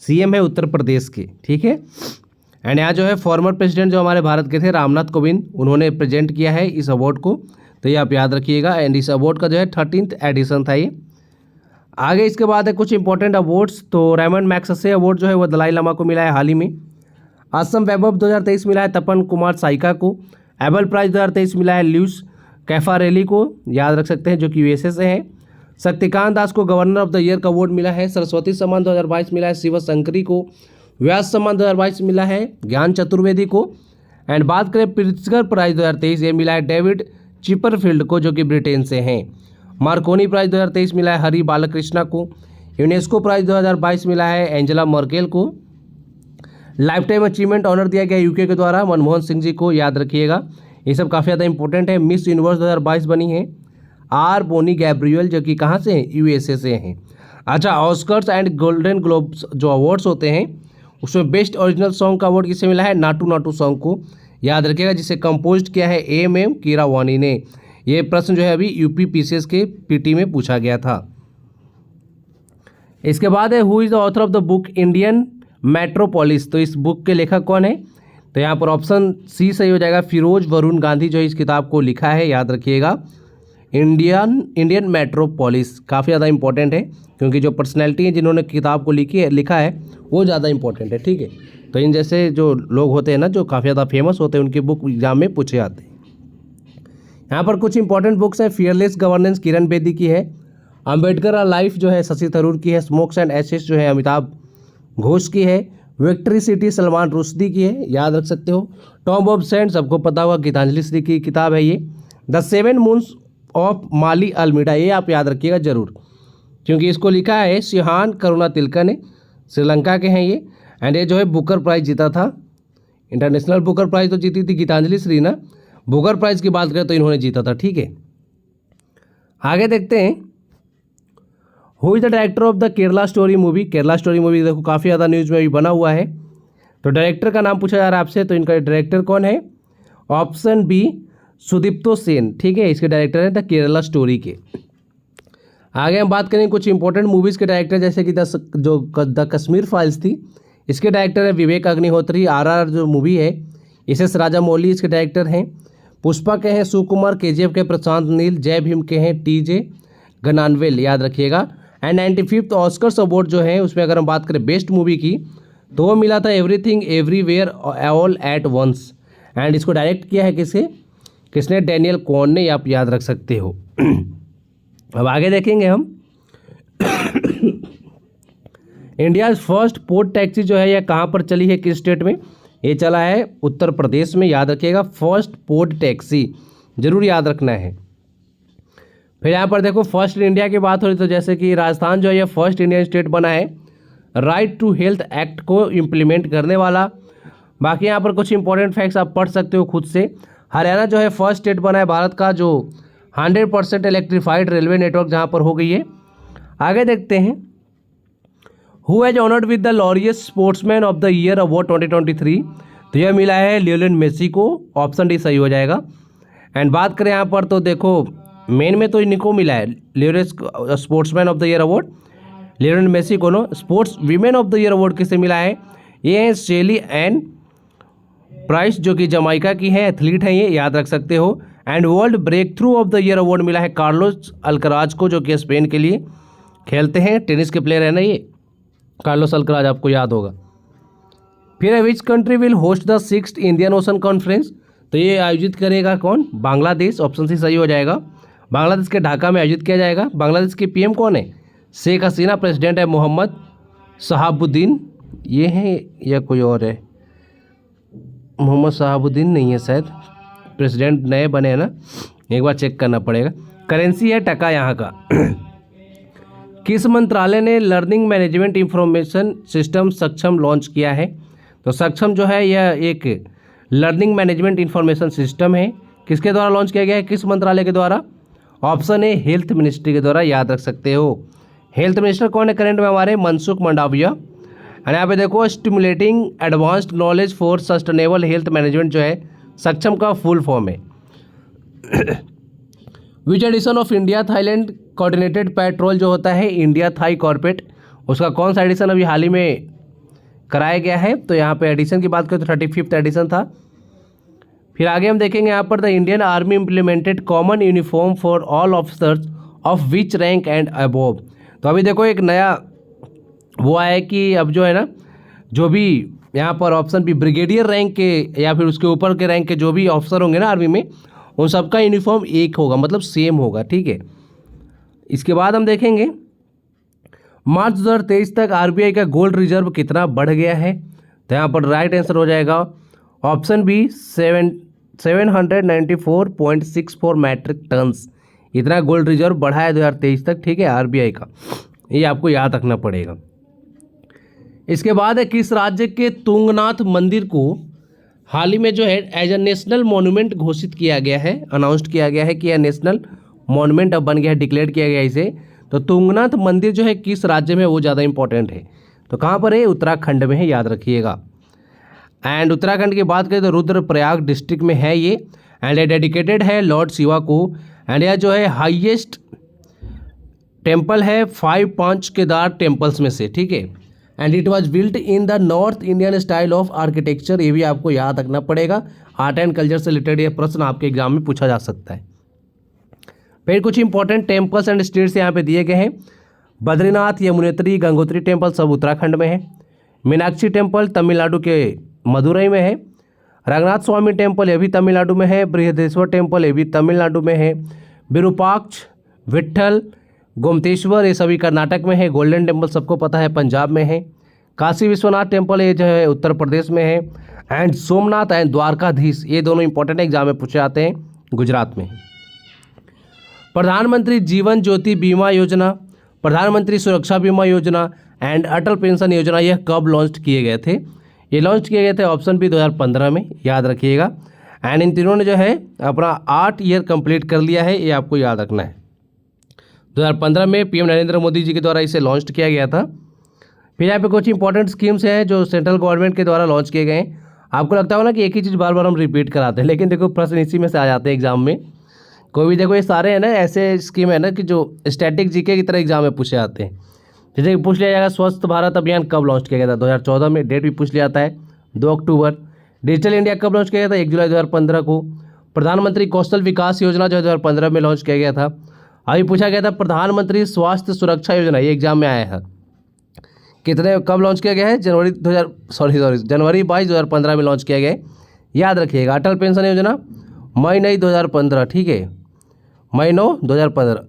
CM है उत्तर प्रदेश के, ठीक है। एंड यहाँ जो है फॉर्मर प्रेसिडेंट जो हमारे भारत के थे रामनाथ कोविंद, उन्होंने प्रेजेंट किया है इस अवार्ड को, तो ये आप याद रखिएगा। एंड इस अवार्ड का जो है 13th एडिशन था ये। आगे इसके बाद है कुछ इंपॉर्टेंट अवार्ड्स, तो रेमंड मैग्सेसे अवार्ड जो है वो दलाई लामा को मिला है हाल ही में। असम वैभव 2023 मिला है तपन कुमार साइका को। एबल प्राइज 2023 मिला है ल्यूस कैफारेली को, याद रख सकते हैं, जो कि USA से हैं। शक्तिकांत दास को गवर्नर ऑफ द ईयर का अवार्ड मिला है। सरस्वती सम्मान 2022 मिला है शिव शंकरी को। व्यास सम्मान 2022 मिला है ज्ञान चतुर्वेदी को। एंड बात करें प्रिट्जकर प्राइज 2023, ये मिला है डेविड चिपरफील्ड को, जो कि ब्रिटेन से हैं। मार्कोनी प्राइज 2023 मिला है हरि बालकृष्णा को। यूनेस्को प्राइज 2022 मिला है एंजेला मर्केल को। लाइफ टाइम अचीवमेंट ऑनर दिया गया UK के द्वारा मनमोहन सिंह जी को, याद रखिएगा, ये सब काफ़ी ज़्यादा इंपॉर्टेंट है। मिस यूनिवर्स 2022 बनी है R बोनी गैब्रियल, जो कि कहाँ से हैं, USA से हैं। अच्छा, ऑस्कर्स एंड गोल्डन ग्लोब्स जो अवार्ड्स होते हैं उसमें बेस्ट ओरिजिनल सॉन्ग का अवार्ड किसे मिला है, नाटू नाटू सॉन्ग को, याद रखिएगा, जिसे कंपोज किया है AM कीरावानी ने। ये प्रश्न जो है अभी UP PCS के PT में पूछा गया था। इसके बाद है who is the author of the book Indian metropolis, तो इस बुक के लेखक कौन है, तो यहाँ पर ऑप्शन C सही हो जाएगा, फिरोज वरुण गांधी जो इस किताब को लिखा है, याद रखिएगा। इंडियन मेट्रोपोलिस काफ़ी ज़्यादा इंपॉर्टेंट है, क्योंकि जो पर्सनैलिटी है जिन्होंने किताब को लिखा है वो ज़्यादा इंपॉर्टेंट है, ठीक है। तो इन जैसे जो लोग होते हैं ना, जो काफ़ी ज़्यादा फेमस होते हैं, उनकी बुक एग्जाम में पूछे जाते हैं। यहाँ पर कुछ इंपॉर्टेंट बुक्स हैं। फियरलेस गवर्नेंस किरण बेदी की है। अंबेडकर लाइफ जो है शशि थरूर की है। स्मोक्स एंड एशेस जो है अमिताभ घोष की है। विक्ट्री सिटी सलमान रुश्दी की है, याद रख सकते हो। टॉम ऑफ सेंट सबको पता होगा, गीतांजलि श्री की किताब है ये। The 7 moons of Mali Almeida, ये आप याद रखिएगा जरूर, क्योंकि इसको लिखा है सिहान करुणा तिलका ने, श्रीलंका के हैं ये। एंड ये जो है बुकर प्राइज जीता था, इंटरनेशनल बुकर प्राइज तो जीती थी गीतांजलि श्री ना, बुकर प्राइज की बात करें तो इन्होंने जीता था, ठीक है। आगे देखते हैं who is the director of the Kerala story movie. Kerala story movie देखो काफ़ी ज़्यादा न्यूज़ में भी बना हुआ है, तो डायरेक्टर का नाम पूछा जा रहा है आपसे, तो इनका डायरेक्टर कौन है, ऑप्शन B सुदीप्तो सेन, ठीक है, इसके डायरेक्टर हैं द केरला स्टोरी के। आगे हम बात करें कुछ इंपॉर्टेंट मूवीज़ के डायरेक्टर, जैसे कि द कश्मीर फाइल्स थी, इसके डायरेक्टर है विवेक अग्निहोत्री। RRR जो मूवी है SS राजामौली इसके डायरेक्टर हैं। पुष्पा के हैं सुकुमार। KGF के प्रशांत नील। जय भीम के हैं TJ गनानवेल, याद रखिएगा। एंड 95th ऑस्कर्स अवार्ड जो है उसमें अगर हम बात करें बेस्ट मूवी की, तो वो मिला था everything everywhere all at once. And इसको डायरेक्ट किया है किसने, डैनियल कॉन ने, आप याद रख सकते हो। अब आगे देखेंगे हम इंडिया फर्स्ट पोर्ट टैक्सी जो है यह कहाँ पर चली है, किस स्टेट में, ये चला है उत्तर प्रदेश में, याद रखिएगा। फर्स्ट पोर्ट टैक्सी जरूर याद रखना है। फिर यहाँ पर देखो फर्स्ट इन इंडिया की बात हो रही, तो जैसे कि राजस्थान जो है ये फर्स्ट इंडियन स्टेट बना है राइट टू हेल्थ एक्ट को इम्प्लीमेंट करने वाला। बाकी यहाँ पर कुछ इंपॉर्टेंट फैक्ट्स आप पढ़ सकते हो खुद से। हरियाणा जो है फर्स्ट स्टेट बना है भारत का जो 100% इलेक्ट्रीफाइड रेलवे नेटवर्क जहाँ पर हो गई है। आगे देखते हैं, who has honoured with the Laureus sportsman of the year award 2023। तो यह मिला है लियोनेल मेसी को, ऑप्शन डी सही हो जाएगा। एंड बात करें यहाँ पर तो देखो मेन में तो इनको मिला है Lionel sportsman of the year award, Lionel Messi को। No sports women of the year award किसे मिला है, ये है शेली एन प्राइस जो कि जमाइका की है, एथलीट है ये, याद रख सकते हो। And world breakthrough of the year award मिला है कार्लोस अल्कराज को, जो कि स्पेन के लिए खेलते हैं, टेनिस के प्लेयर है ना ये कार्लोस अल्कराज, आपको याद होगा। फिर है which country will host the 6th Indian ocean conference. तो ये आयोजित करेगा कौन, बांग्लादेश, ऑप्शन सी सही हो जाएगा। बांग्लादेश के ढाका में आयोजित किया जाएगा। बांग्लादेश के पीएम कौन है, शेख हसीना। प्रेसिडेंट है मोहम्मद शहाबुद्दीन, ये है या कोई और है, मोहम्मद शहाबुद्दीन नहीं है शायद, प्रेसिडेंट नए बने हैं ना, एक बार चेक करना पड़ेगा। करेंसी है टका यहाँ का। किस मंत्रालय ने लर्निंग मैनेजमेंट इंफॉर्मेशन सिस्टम सक्षम लॉन्च किया है। तो सक्षम जो है यह एक लर्निंग मैनेजमेंट इंफॉर्मेशन सिस्टम है, किसके द्वारा लॉन्च किया गया है, किस मंत्रालय के द्वारा, ऑप्शन ए हेल्थ मिनिस्ट्री के द्वारा, याद रख सकते हो। हेल्थ मिनिस्टर कौन है करंट में हमारे, मनसुख मंडाविया। और यहाँ पे देखो stimulating advanced knowledge for sustainable health management जो है सक्षम का फुल फॉर्म है। Which edition of India Thailand coordinated petrol जो होता है इंडिया थाई कॉर्पोरेट, उसका कौन सा एडिशन अभी हाल ही में कराया गया है। तो यहाँ पे एडिशन की बात करें तो 35th एडिशन था। फिर आगे हम देखेंगे यहाँ पर the Indian army implemented common uniform for all officers of which rank and above. तो अभी देखो एक नया वो आया है कि अब जो है ना, जो भी यहाँ पर ऑप्शन भी ब्रिगेडियर रैंक के या फिर उसके ऊपर के रैंक के जो भी ऑफिसर होंगे ना आर्मी में, उन सबका यूनिफॉर्म एक होगा, मतलब सेम होगा, ठीक है। इसके बाद हम देखेंगे मार्च 2023 तक आरबीआई का गोल्ड रिजर्व कितना बढ़ गया है। तो यहाँ पर राइट आंसर हो जाएगा ऑप्शन बी 794.64 मैट्रिक टन्स। इतना गोल्ड रिजर्व बढ़ा है 2023 तक, ठीक है, आरबीआई का, ये आपको याद रखना पड़ेगा। इसके बाद है किस राज्य के तुंगनाथ मंदिर को हाल ही में जो है एज ए नेशनल मॉन्यूमेंट घोषित किया गया है, अनाउंस्ड किया गया है कि यह नेशनल मॉन्यूमेंट अब बन गया है, डिक्लेयर किया गया इसे। तो तुंगनाथ मंदिर जो है किस राज्य में, वो ज़्यादा इंपॉर्टेंट है। तो कहाँ पर है, उत्तराखंड में है, याद रखिएगा। एंड उत्तराखंड की बात करें तो रुद्रप्रयाग डिस्ट्रिक्ट में है ये। एंड ये डेडिकेटेड है लॉर्ड शिवा को। एंड यह जो है हाईएस्ट टेम्पल है 5 केदार टेम्पल्स में से, ठीक है। And it was built in the north Indian style of architecture, ये भी आपको याद रखना पड़ेगा। आर्ट एंड कल्चर से रिलेटेड ये प्रश्न आपके एग्जाम में पूछा जा सकता है। फिर कुछ इंपॉर्टेंट टेम्पल्स एंड स्टेट्स यहाँ पे दिए गए हैं। बद्रीनाथ, यमुनोत्री, गंगोत्री टेम्पल सब उत्तराखंड में है। मीनाक्षी टेम्पल तमिलनाडु के मदुरई में है। रंगनाथ स्वामी टेम्पल ये भी तमिलनाडु में है। बृहदेश्वर टेम्पल ये भी तमिलनाडु में है। विरूपाक्ष, विट्ठल, गोमतेश्वर ये सभी कर्नाटक में है। गोल्डन टेम्पल सबको पता है पंजाब में है। काशी विश्वनाथ टेम्पल ये जो है उत्तर प्रदेश में है। एंड सोमनाथ एंड द्वारकाधीश ये दोनों इंपॉर्टेंट एग्जाम में पूछे जाते हैं, गुजरात में। प्रधानमंत्री जीवन ज्योति बीमा योजना, प्रधानमंत्री सुरक्षा बीमा योजना एंड अटल पेंशन योजना यह कब लॉन्च किए गए थे। ये लॉन्च किए गए थे ऑप्शन बी 2015 में, याद रखिएगा। एंड इन तीनों ने जो है अपना 8 ईयर कंप्लीट कर लिया है, ये आपको याद रखना है। 2015 में पीएम नरेंद्र मोदी जी के द्वारा इसे लॉन्च किया गया था। फिर यहाँ पे कुछ इंपॉर्टेंट स्कीम्स हैं जो सेंट्रल गवर्नमेंट के द्वारा लॉन्च किए गए हैं। आपको लगता होगा ना कि एक ही चीज़ बार बार हम रिपीट कराते हैं, लेकिन देखो प्रश्न इसी में से आ जाते हैं एग्जाम में। कोई भी देखो ये सारे है ना ऐसे स्कीम है ना कि जो स्टैटिक जीके की तरह एग्जाम में पूछे जाते हैं। जैसे पूछ लिया जाएगा स्वस्थ भारत अभियान कब लॉन्च किया गया था, 2014 में, डेट भी पूछ लिया जाता है 2 अक्टूबर। डिजिटल इंडिया कब लॉन्च किया गया था, 1 जुलाई 2015 को। प्रधानमंत्री कौशल विकास योजना जो 2015 में लॉन्च किया गया था। अभी पूछा गया था प्रधानमंत्री स्वास्थ्य सुरक्षा योजना, ये एग्जाम में आया है, कितने कब लॉन्च किया गया है, जनवरी 22 2015 में लॉन्च किया गया है, याद रखिएगा। अटल पेंशन योजना मई 9 2015, ठीक है, मई 9 2015।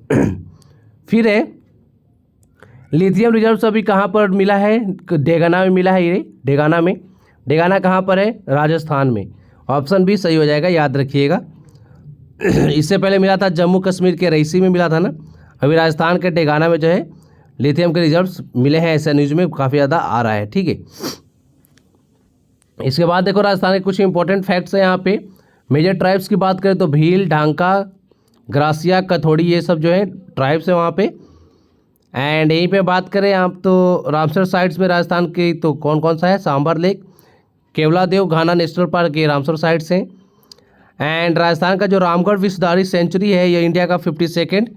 फिर है लिथियम रिजर्व अभी कहाँ पर मिला है, डेगाना में मिला है ये, डेगाना में। डेगाना कहाँ पर है, राजस्थान में। ऑप्शन बी सही हो जाएगा, याद रखिएगा। इससे पहले मिला था जम्मू कश्मीर के रईसी में मिला था ना, अभी राजस्थान के डेगाना में जो है लिथियम के रिजर्व्स मिले हैं, ऐसा न्यूज़ में काफ़ी ज़्यादा आ रहा है। ठीक है, इसके बाद देखो राजस्थान के कुछ इंपॉर्टेंट फैक्ट्स हैं यहाँ पे। मेजर ट्राइब्स की बात करें तो भील, ढांका, ग्रासिया, कथोड़ी, ये सब जो है ट्राइब्स है वहाँ पे। एंड यहीं पे बात करें आप तो रामसर साइट्स में राजस्थान की तो कौन कौन सा है, सांबर लेक, केवलादेव घाना नेशनल पार्क, ये रामसर साइट्स हैं। एंड राजस्थान का जो रामगढ़ विश्वधारी सेंचुरी है ये इंडिया का 52nd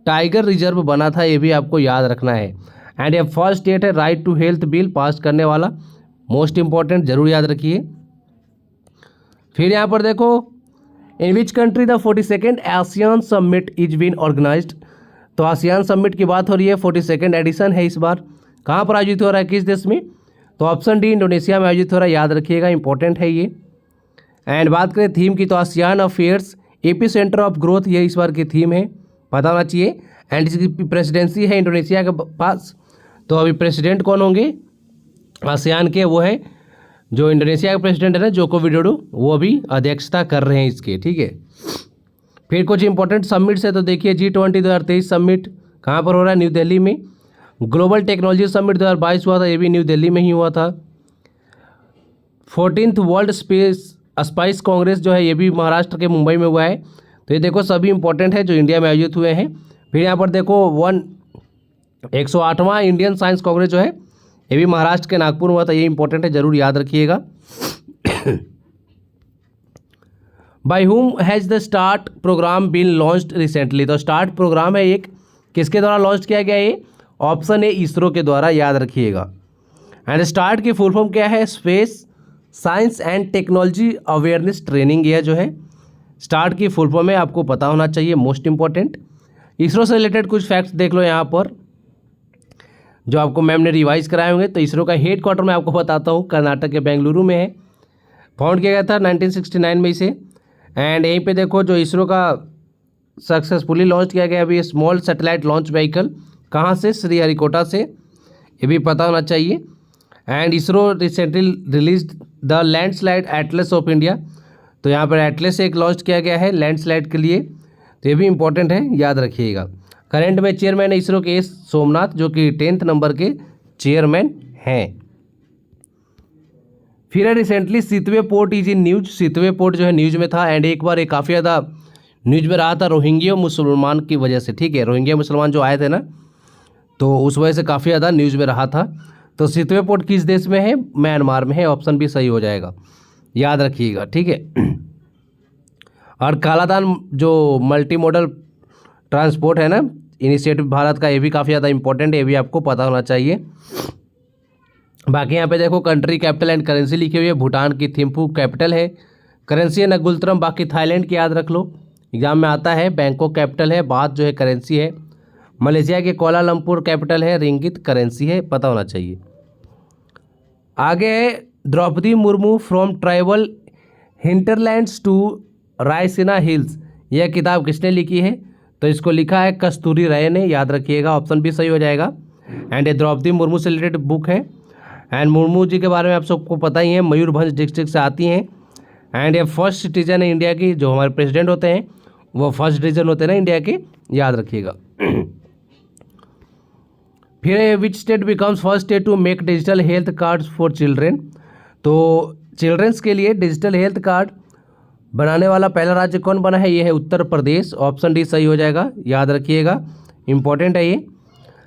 टाइगर रिजर्व बना था, ये भी आपको याद रखना है। एंड ये फर्स्ट स्टेट है right to health bill pass करने वाला, मोस्ट इंपॉर्टेंट, जरूर याद रखिए। फिर यहाँ पर देखो in which country the 42nd ASEAN summit is been organized, तो आसियान समिट की बात हो रही है, 42nd एडिशन है इस बार। कहाँ पर आयोजित हो रहा है, किस देश में, तो ऑप्शन डी इंडोनेशिया में आयोजित हो रहा है, याद रखिएगा, इंपॉर्टेंट है ये। एंड बात करें थीम की तो ASEAN affairs AP centre of growth, ये इस बार की थीम है, पता होना चाहिए। एंड इसकी प्रेसिडेंसी है इंडोनेशिया के पास, तो अभी प्रेसिडेंट कौन होंगे आसियान के, वो है जो इंडोनेशिया के प्रेसिडेंट है ना जोको विडोडो, वो अभी अध्यक्षता कर रहे हैं इसके। ठीक है, फिर कुछ इंपॉर्टेंट समिट्स है तो देखिए G20 2023 समिट कहाँ पर हो रहा है, न्यू दिल्ली में। ग्लोबल टेक्नोलॉजी समिट 2022 हुआ था, ये भी न्यू दिल्ली में ही हुआ था। 14th वर्ल्ड स्पाइस कांग्रेस जो है ये भी महाराष्ट्र के मुंबई में हुआ है। तो ये देखो सभी इंपॉर्टेंट है जो इंडिया में आयोजित हुए हैं। फिर यहाँ पर देखो 108वां इंडियन साइंस कांग्रेस जो है ये भी महाराष्ट्र के नागपुर में हुआ था, ये इंपॉर्टेंट है, जरूर याद रखिएगा। By whom has the start programme been launched recently, तो स्टार्ट प्रोग्राम है एक, किसके द्वारा लॉन्च किया गया ये, ऑप्शन ए इसरो के द्वारा, याद रखिएगा। एंड स्टार्ट की फुल फॉर्म क्या है, space science and technology awareness training, यह जो है स्टार्ट की फुल फॉर्म है, आपको पता होना चाहिए, मोस्ट इंपॉर्टेंट। इसरो से रिलेटेड कुछ फैक्ट्स देख लो यहाँ पर जो आपको मैम ने रिवाइज कराए होंगे। तो इसरो का हेड क्वार्टर मैं आपको बताता हूँ, कर्नाटक के बेंगलुरु में है, फाउंड किया गया था 1969 में इसे। एंड यहीं पे देखो जो इसरो का सक्सेसफुली लॉन्च किया गया अभी स्मॉल सैटेलाइट लॉन्च व्हीकल, कहाँ से, श्रीहरिकोटा से, ये भी पता होना चाहिए। And ISRO recently release the landslide Atlas of India, तो यहाँ पर एटलस एक लॉन्च किया गया है लैंडस्लाइड के लिए, तो ये भी इंपॉर्टेंट है, याद रखिएगा। करंट में चेयरमैन है इसरो के एस सोमनाथ, जो कि 10th नंबर के चेयरमैन हैं। फिर है recently Sittwe port is in news, Sittwe port जो है न्यूज में था। एंड एक बार ये काफ़ी ज़्यादा न्यूज में रहा था रोहिंग्या मुसलमान की वजह से। ठीक है, रोहिंग्या मुसलमान जो आए थे ना, तो उस वजह से काफ़ी ज़्यादा न्यूज में रहा था। तो सितवे पोर्ट किस देश में है, म्यांमार में है, ऑप्शन भी सही हो जाएगा, याद रखिएगा। ठीक है, और कालादान जो मल्टी मॉडल ट्रांसपोर्ट है ना इनिशिएटिव भारत का, ये भी काफ़ी ज़्यादा इंपॉर्टेंट है, ये भी आपको पता होना चाहिए। बाकी यहाँ पे देखो कंट्री कैपिटल एंड करेंसी लिखी हुई है, भूटान की थिम्पू कैपिटल है, करेंसी है नगुलत्रम, बाकी थाईलैंड की याद रख लो, एग्जाम में आता है। बैंकॉक कैपिटल है, बात जो है करेंसी है। मलेशिया के कोलालमपुर कैपिटल है, रिंगित करेंसी है, पता होना चाहिए। आगे है Droupadi Murmu from tribal hinterlands to Raisina Hills, यह किताब किसने लिखी है, तो इसको लिखा है कस्तूरी राय ने, याद रखिएगा, ऑप्शन भी सही हो जाएगा। एंड ये द्रौपदी मुर्मू से रिलेटेड बुक है। एंड मुर्मू जी के बारे में आप सबको पता ही है, मयूरभंज डिस्ट्रिक्ट से आती हैं। एंड ये फर्स्ट सिटीजन है इंडिया की, जो हमारे प्रेसिडेंट होते हैं वो फर्स्ट सिटीजन होते हैं ना इंडिया के, याद रखिएगा। फिर which state becomes first state to make digital health card for children, तो चिल्ड्रंस के लिए डिजिटल हेल्थ कार्ड बनाने वाला पहला राज्य कौन बना है, ये है उत्तर प्रदेश, ऑप्शन डी सही हो जाएगा, याद रखिएगा, इंपॉर्टेंट है ये।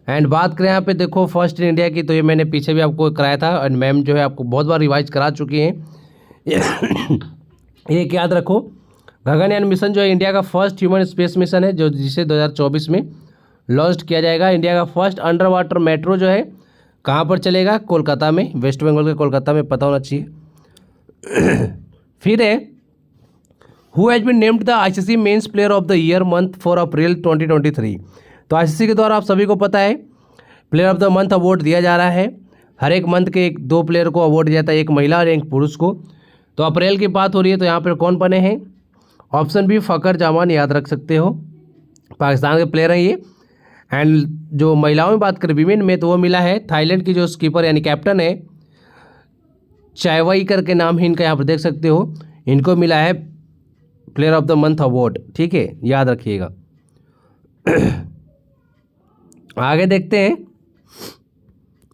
एंड बात करें यहाँ पे देखो फर्स्ट इन इंडिया की, तो ये मैंने पीछे भी आपको कराया था, एंड मैम जो है आपको बहुत बार रिवाइज करा चुकी हैं। एक याद रखो, गगनयान मिशन जो है इंडिया का फर्स्ट ह्यूमन स्पेस मिशन है, जो जिसे 2024 में लॉन्च किया जाएगा। इंडिया का फर्स्ट अंडर वाटर मेट्रो जो है कहाँ पर चलेगा, कोलकाता में, वेस्ट बंगाल के कोलकाता में, पता होना चाहिए। फिर है who has been named the ICC men's player of the year month for April 2023, तो आईसीसी के द्वारा आप सभी को पता है player of the month award दिया जा रहा है। हर एक मंथ के दो प्लेयर को अवार्ड दिया जाता है, एक महिला और एक पुरुष को। तो अप्रैल की बात हो रही है, तो यहाँ पर कौन बने हैं, ऑप्शन बी फ़खर जमान, याद रख सकते हो, पाकिस्तान के प्लेयर हैं ये। एंड जो महिलाओं में बात करें विमेन में, तो वो मिला है थाईलैंड की जो स्कीपर यानी कैप्टन है, चाइवाई करके नाम है इनका, यहाँ पर देख सकते हो, इनको मिला है player of the month award. ठीक है, याद रखिएगा। आगे देखते हैं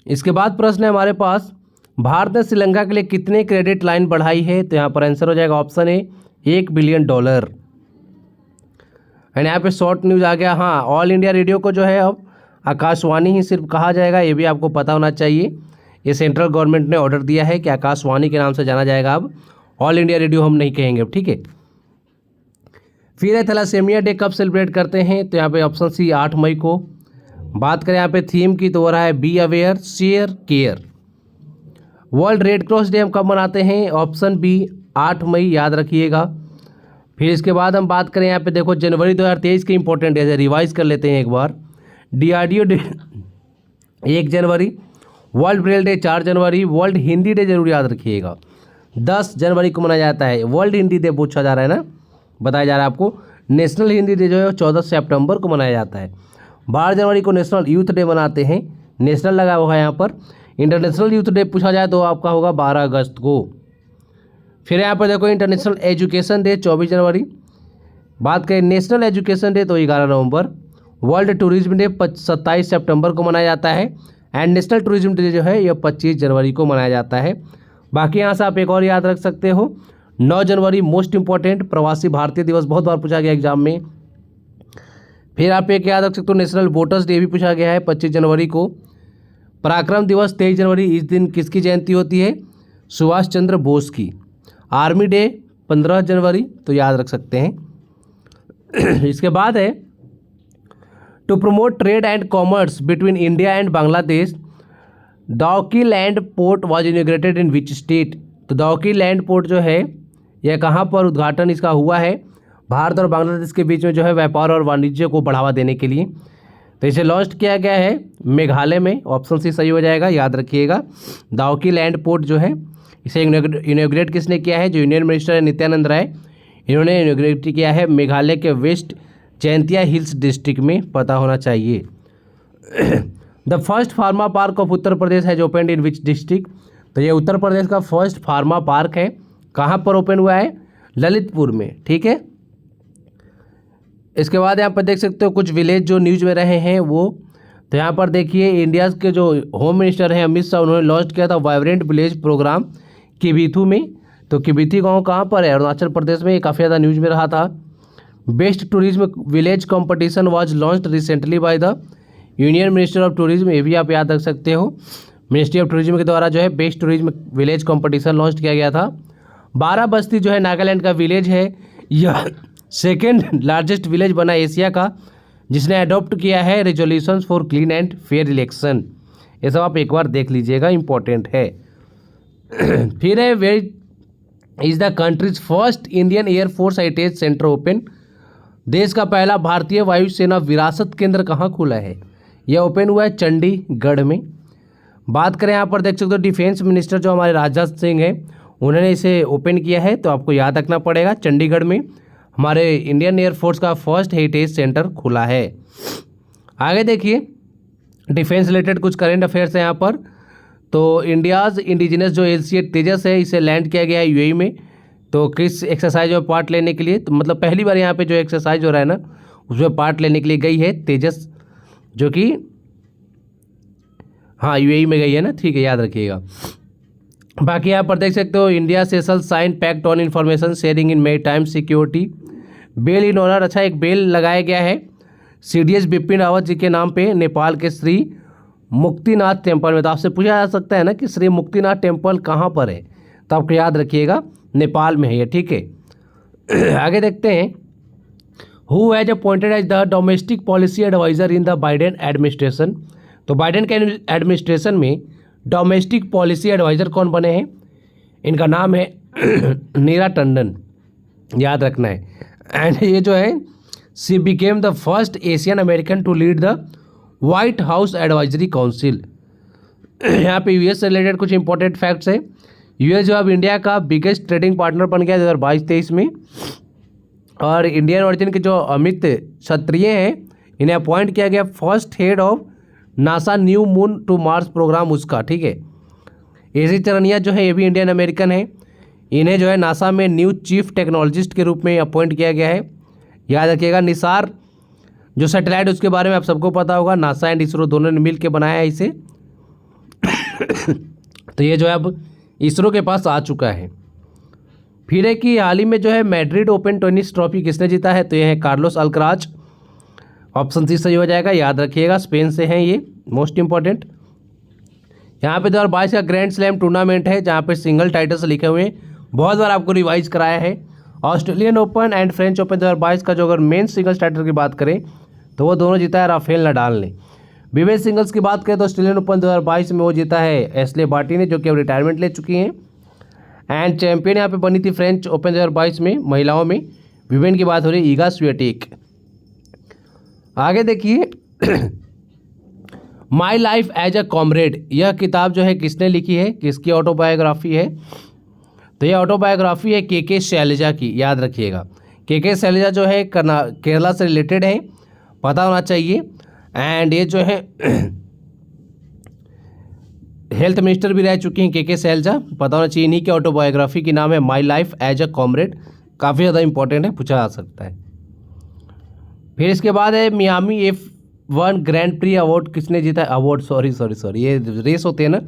इसके बाद प्रश्न है हमारे पास, भारत ने श्रीलंका के लिए कितने क्रेडिट लाइन बढ़ाई है? तो यहाँ पर आंसर हो जाएगा ऑप्शन ए, $1 बिलियन। एंड यहाँ पे शॉर्ट न्यूज़ आ गया। हाँ, ऑल इंडिया रेडियो को जो है अब आकाशवाणी ही सिर्फ कहा जाएगा, ये भी आपको पता होना चाहिए। ये सेंट्रल गवर्नमेंट ने ऑर्डर दिया है कि आकाशवाणी के नाम से जाना जाएगा, अब ऑल इंडिया रेडियो हम नहीं कहेंगे, ठीक है। फिर है थैलासेमिया डे कब सेलिब्रेट करते हैं? तो यहाँ पे ऑप्शन सी 8 मई को। बात करें यहाँ पे थीम की तो हो रहा है be aware share care. World red cross day हम कब मनाते हैं? ऑप्शन बी 8 मई, याद रखिएगा। फिर इसके बाद हम बात करें यहाँ पे देखो जनवरी 2023 के इंपॉर्टेंट डे है, रिवाइज कर लेते हैं एक बार। DRDO डे 1 जनवरी, वर्ल्ड ब्रेल डे 4 जनवरी, वर्ल्ड हिंदी डे जरूर याद रखिएगा 10 जनवरी को मनाया जाता है। वर्ल्ड हिंदी डे पूछा जा रहा है ना, बताया जा रहा है आपको। नेशनल हिंदी डे जो है 14 सितंबर को मनाया जाता है। 12 जनवरी को नेशनल यूथ डे मनाते हैं, नेशनल लगा हुआ है यहाँ पर। इंटरनेशनल यूथ डे पूछा जाए तो आपका होगा 12 अगस्त को। फिर यहाँ पर देखो इंटरनेशनल एजुकेशन डे 24 जनवरी। बात करें नेशनल एजुकेशन डे तो 11 नवंबर। वर्ल्ड टूरिज्म डे 27 सितंबर को मनाया जाता है। एंड नेशनल टूरिज्म डे जो है यह 25 जनवरी को मनाया जाता है। बाकी यहाँ से आप एक और याद रख सकते हो, 9 जनवरी मोस्ट इंपॉर्टेंट प्रवासी भारतीय दिवस, बहुत बार पूछा गया एग्जाम में। फिर आप एक याद रख सकते हो नेशनल वोटर्स डे भी पूछा गया है 25 जनवरी को। पराक्रम दिवस 23 जनवरी, इस दिन किसकी जयंती होती है? सुभाष चंद्र बोस की। आर्मी डे 15 जनवरी, तो याद रख सकते हैं। इसके बाद है to promote trade and commerce between India and Bangladesh, Dawki land port was inaugurated in which state? तो दाउकी लैंड पोर्ट जो है यह कहाँ पर उद्घाटन इसका हुआ है? भारत और बांग्लादेश के बीच में जो है व्यापार और वाणिज्य को बढ़ावा देने के लिए। तो इसे लॉन्च किया गया है मेघालय में, ऑप्शन सी सही हो जाएगा, याद रखिएगा। दाउकी लैंड पोर्ट जो है इसे इनॉग्रेट किसने किया है? जो यूनियन मिनिस्टर है नित्यानंद राय, इन्होंने इनॉग्रेट किया है मेघालय के वेस्ट जैंतिया हिल्स डिस्ट्रिक्ट में, पता होना चाहिए। The first pharma park of Uttar Pradesh है जो ओपन इन विच डिस्ट्रिक्ट? तो ये उत्तर प्रदेश का फर्स्ट फार्मा पार्क है, कहाँ पर ओपन हुआ है? ललितपुर में, ठीक है। इसके बाद यहाँ पर देख सकते हो कुछ विलेज जो न्यूज में रहे हैं वो, तो यहाँ पर देखिए इंडिया के जो होम मिनिस्टर हैं अमित शाह, उन्होंने लॉन्च किया था वाइब्रेंट विलेज प्रोग्राम किबीथू में। तो किबीथी गांव कहाँ पर है? अरुणाचल प्रदेश में, ये काफ़ी ज़्यादा न्यूज में रहा था। Best tourism village competition was launched recently by the union minister of tourism, ये भी आप याद रख सकते हो। मिनिस्ट्री ऑफ टूरिज्म के द्वारा जो है best tourism village competition launch किया गया था। 12 बस्ती जो है नागालैंड का विलेज है, यह सेकेंड लार्जेस्ट विलेज बना एशिया का, जिसने अडॉप्ट किया है resolutions for clean and fair election. ये सब आप एक बार देख लीजिएगा, इंपॉर्टेंट है। फिर है where is the country's first Indian air force heritage centre open? देश का पहला भारतीय वायुसेना विरासत केंद्र कहाँ खुला है? यह ओपन हुआ है चंडीगढ़ में। बात करें यहाँ पर देख सकते हो डिफेंस मिनिस्टर जो हमारे राजनाथ सिंह हैं, उन्होंने इसे ओपन किया है, तो आपको याद रखना पड़ेगा चंडीगढ़ में हमारे इंडियन एयरफोर्स का फर्स्ट हेरिटेज सेंटर खुला है। आगे देखिए डिफेंस रिलेटेड कुछ करेंट अफेयर्स है यहाँ पर। तो इंडियाज़ इंडिजिनस जो एलसीए तेजस है, इसे लैंड किया गया है यूएई में। तो किस एक्सरसाइज में पार्ट लेने के लिए? तो मतलब पहली बार यहाँ पे जो एक्सरसाइज हो रहा है ना, उसमें पार्ट लेने के लिए गई है तेजस, जो कि हाँ यूएई में गई है ना, ठीक है, याद रखिएगा। बाकी यहाँ पर देख सकते हो India Seychelles sign pact on information sharing in maritime security, bell in honour. अच्छा, एक बेल लगाया गया है CDS बिपिन रावत जी के नाम पे नेपाल के श्री मुक्तिनाथ टेम्पल में। तो आपसे पूछा जा सकता है ना कि श्री मुक्तिनाथ टेम्पल कहाँ पर है, तो आपको याद रखिएगा नेपाल में है ये, ठीक है। आगे देखते हैं who has appointed as the domestic policy adviser in the Biden administration? तो बाइडेन के एडमिनिस्ट्रेशन में डोमेस्टिक पॉलिसी एडवाइज़र कौन बने हैं? इनका नाम है नीरा टंडन, याद रखना है। एंड ये जो है she became the first Asian American to lead the White House advisory council. यहाँ पे यूएस से रिलेटेड कुछ इंपॉर्टेंट फैक्ट्स है। यूएस जो अब इंडिया का बिगेस्ट ट्रेडिंग पार्टनर बन गया 2022-23 में। और इंडियन ओरिजिन के जो अमित क्षत्रिय हैं, इन्हें अपॉइंट किया गया first head of NASA new Moon to Mars programme उसका, ठीक है। एसी चरनिया जो है ये भी इंडियन अमेरिकन है, इन्हें जो है नासा में न्यू चीफ टेक्नोलॉजिस्ट के रूप में अपॉइंट किया गया है, याद रखिएगा। निसार जो सैटेलाइट उसके बारे में आप सबको पता होगा, नासा एंड इसरो दोनों ने मिल के बनाया है इसे। तो ये जो है अब इसरो के पास आ चुका है। फिर है कि हाल ही में जो है मैड्रिड ओपन टेनिस ट्रॉफी किसने जीता है, तो ये है कार्लोस अल्कराज। ऑप्शन सी सही हो जाएगा, याद रखिएगा, स्पेन से हैं ये, मोस्ट इंपॉर्टेंट। यहाँ पे 2022 का ग्रैंड स्लैम टूर्नामेंट है जहाँ पे सिंगल टाइटल्स लिखे हुए हैं, बहुत बार आपको रिवाइज कराया है। Australian open and French open 2022 का जो अगर मेन सिंगल्स टाइटल की बात करें तो वो दोनों जीता है राफेल नडाल ने। विमेन सिंगल्स की बात करें तो ऑस्ट्रेलियन ओपन 2022 में वो जीता है एस्ले बार्टी ने, जो कि अब रिटायरमेंट ले चुकी हैं। एंड चैंपियन यहाँ पे बनी थी फ्रेंच ओपन 2022 में महिलाओं में। विमेन की बात हो रही है ईगा स्वियाटेक। आगे देखिए My Life as a Comrade, यह किताब जो है किसने लिखी है, किसकी ऑटोबायोग्राफी है, तो यह ऑटोबायोग्राफी है के शैलजा की, याद रखिएगा। के शैलजा जो है केरला से रिलेटेड है, पता होना चाहिए। एंड ये जो है हेल्थ मिनिस्टर भी रह चुकी हैं के शैलजा, पता होना चाहिए। इन्हीं की ऑटोबायोग्राफी की नाम है My Life as a Comrade, काफ़ी ज़्यादा इंपॉर्टेंट है, पूछा जा सकता है। फिर इसके बाद है Miami F1 grand pre award किसने जीता है, अवार्ड सॉरी ये रेस होते हैं ना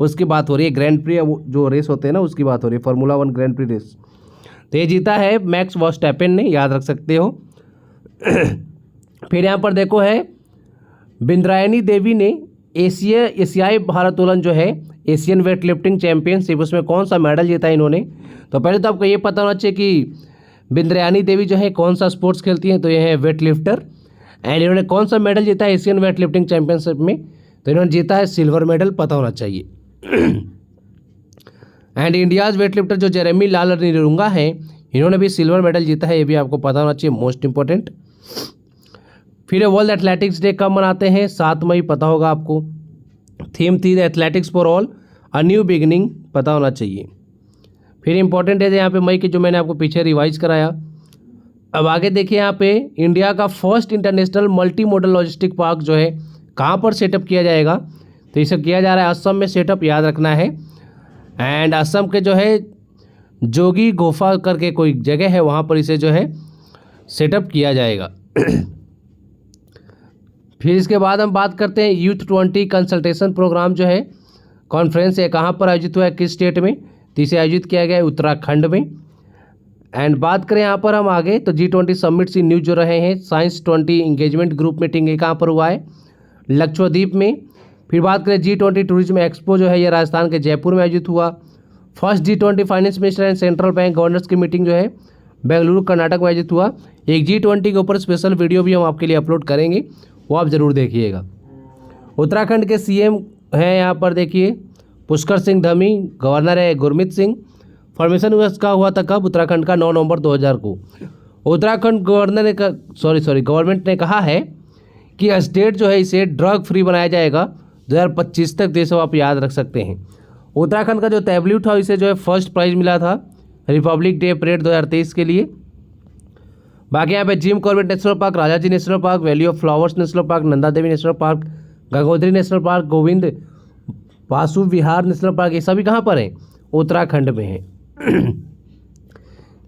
उसकी बात हो रही है, ग्रैंड प्री जो रेस होते हैं ना उसकी बात हो रही है, फार्मूला 1 ग्रैंड प्री रेस। तो ये जीता है मैक्स वर्स्टैपेन ने, याद रख सकते हो। फिर यहाँ पर देखो है बिंद्रायनी देवी ने एशियाई भारोत्तोलन जो है एशियन वेट लिफ्टिंग चैंपियनशिप, उसमें कौन सा मेडल जीता है इन्होंने। तो पहले तो आपको ये पता होना चाहिए कि बिंद्रायनी देवी जो है कौन सा स्पोर्ट्स खेलती हैं, तो ये है वेट लिफ्टर। एंड इन्होंने कौन सा मेडल जीता है एशियन वेट लिफ्टिंग चैंपियनशिप में, तो इन्होंने जीता है सिल्वर मेडल, पता होना चाहिए। एंड इंडियाज वेट लिफ्टर जो जेरेमी लाल निरुंगा हैं, इन्होंने भी सिल्वर मेडल जीता है, ये भी आपको पता होना चाहिए, मोस्ट इंपॉर्टेंट। फिर वर्ल्ड एथलेटिक्स डे कब मनाते हैं, 7 मई, पता होगा आपको। थीम थी athletics for all a new beginning, पता होना चाहिए। फिर इंपॉर्टेंट है यहाँ पे मई की, जो मैंने आपको पीछे रिवाइज कराया। अब आगे देखिए यहाँ पे इंडिया का first international multi modal logistic park जो है कहाँ पर सेटअप किया जाएगा, तो इसे किया जा रहा है असम में सेटअप, याद रखना है। एंड असम के जो है जोगी गुफा करके कोई जगह है, वहाँ पर इसे जो है सेटअप किया जाएगा। फिर इसके बाद हम बात करते हैं यूथ 20 कंसल्टेशन प्रोग्राम जो है कॉन्फ्रेंस है, कहाँ पर आयोजित हुआ है, किस स्टेट में, तो इसे आयोजित किया गया है उत्तराखंड में। एंड बात करें यहाँ पर हम आगे तो G20 समिट से न्यूज जो रहे हैं, साइंस 20 इंगेजमेंट ग्रुप मीटिंग ये कहाँ पर हुआ है, लक्षद्वीप में। फिर बात करें G20 टूरिज्म एक्सपो जो है ये राजस्थान के जयपुर में आयोजित हुआ। First G20 finance minister and central bank governors की मीटिंग जो है बेंगलुरु कर्नाटक में आयोजित हुआ। एक G20 के ऊपर स्पेशल वीडियो भी हम आपके लिए अपलोड करेंगे, वो आप ज़रूर देखिएगा। उत्तराखंड के CM हैं यहाँ पर देखिए पुष्कर सिंह धामी, गवर्नर है गुरमीत सिंह। फॉर्मेशन उसका हुआ था कब, उत्तराखंड का 9 नवंबर 2000 को। उत्तराखंड गवर्नर ने गवर्नमेंट ने कहा है कि स्टेट जो है इसे ड्रग फ्री बनाया जाएगा 2025 तक, देश आप याद रख सकते हैं। उत्तराखंड का जो तैबल्यू था इसे जो है फर्स्ट प्राइज मिला था रिपब्लिक डे परेड 2023 के लिए। बाकी यहाँ पे Jim Corbett national park, Rajaji national park, valley of flowers national park, Nanda Devi national park, Gangotri national park, Govind Vasu Vihar national park, ये सभी कहाँ पर हैं, उत्तराखंड में है।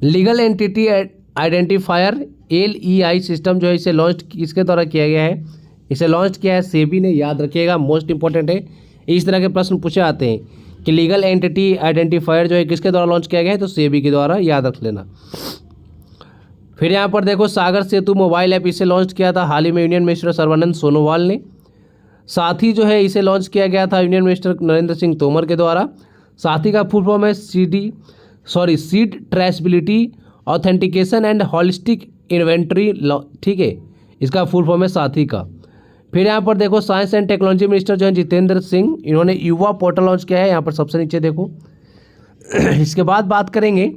Legal entity identifier LEI system जो है इसे लॉन्च किसके द्वारा किया गया है, इसे लॉन्च किया है सेबी ने, याद रखिएगा, मोस्ट इंपॉर्टेंट है। इस तरह के प्रश्न पूछे आते हैं कि लीगल एंटिटी आइडेंटिफायर जो है किसके द्वारा लॉन्च किया गया है, तो सेबी के द्वारा, याद रख लेना। फिर यहाँ पर देखो सागर सेतु मोबाइल ऐप, इसे लॉन्च किया था हाल ही में यूनियन मिनिस्टर सर्बानंद सोनोवाल ने। साथ ही जो है इसे लॉन्च किया गया था यूनियन मिनिस्टर नरेंद्र सिंह तोमर के द्वारा। साथ ही का फुल फॉर्म है seed traceability authentication and holistic inventory, ठीक है, इसका फुल फॉर्म है साथी का। फिर यहाँ पर देखो साइंस एंड टेक्नोलॉजी मिनिस्टर जो है जितेंद्र सिंह, इन्होंने युवा पोर्टल लॉन्च किया है, यहाँ पर सबसे नीचे देखो। इसके बाद बात करेंगे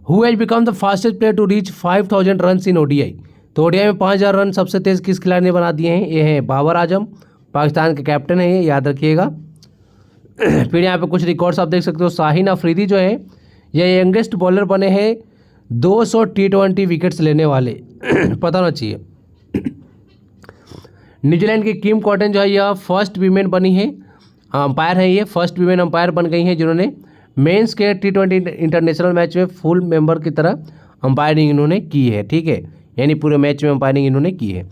who has become the fastest player to reach 5000 run in ODI, तो ODI में 5000 रन सबसे तेज किस खिलाड़ी ने बना दिए हैं, ये हैं बाबर आजम, पाकिस्तान के कैप्टन है ये, याद रखिएगा। फिर यहाँ पे कुछ रिकॉर्ड्स आप देख सकते हो, शाहीन अफरीदी जो है ये यंगेस्ट बॉलर बने हैं 200 T20 विकेट्स लेने वाले, पता होना चाहिए। न्यूजीलैंड की किम कॉटन जो है यह फर्स्ट वीमेन बनी है, अंपायर है, ये फर्स्ट वीमेन अंपायर बन गई हैं जिन्होंने मेंस के T20 इंटरनेशनल मैच में फुल मेंबर की तरह अंपायरिंग इन्होंने की है, ठीक है, यानी पूरे मैच में अंपायरिंग इन्होंने की है।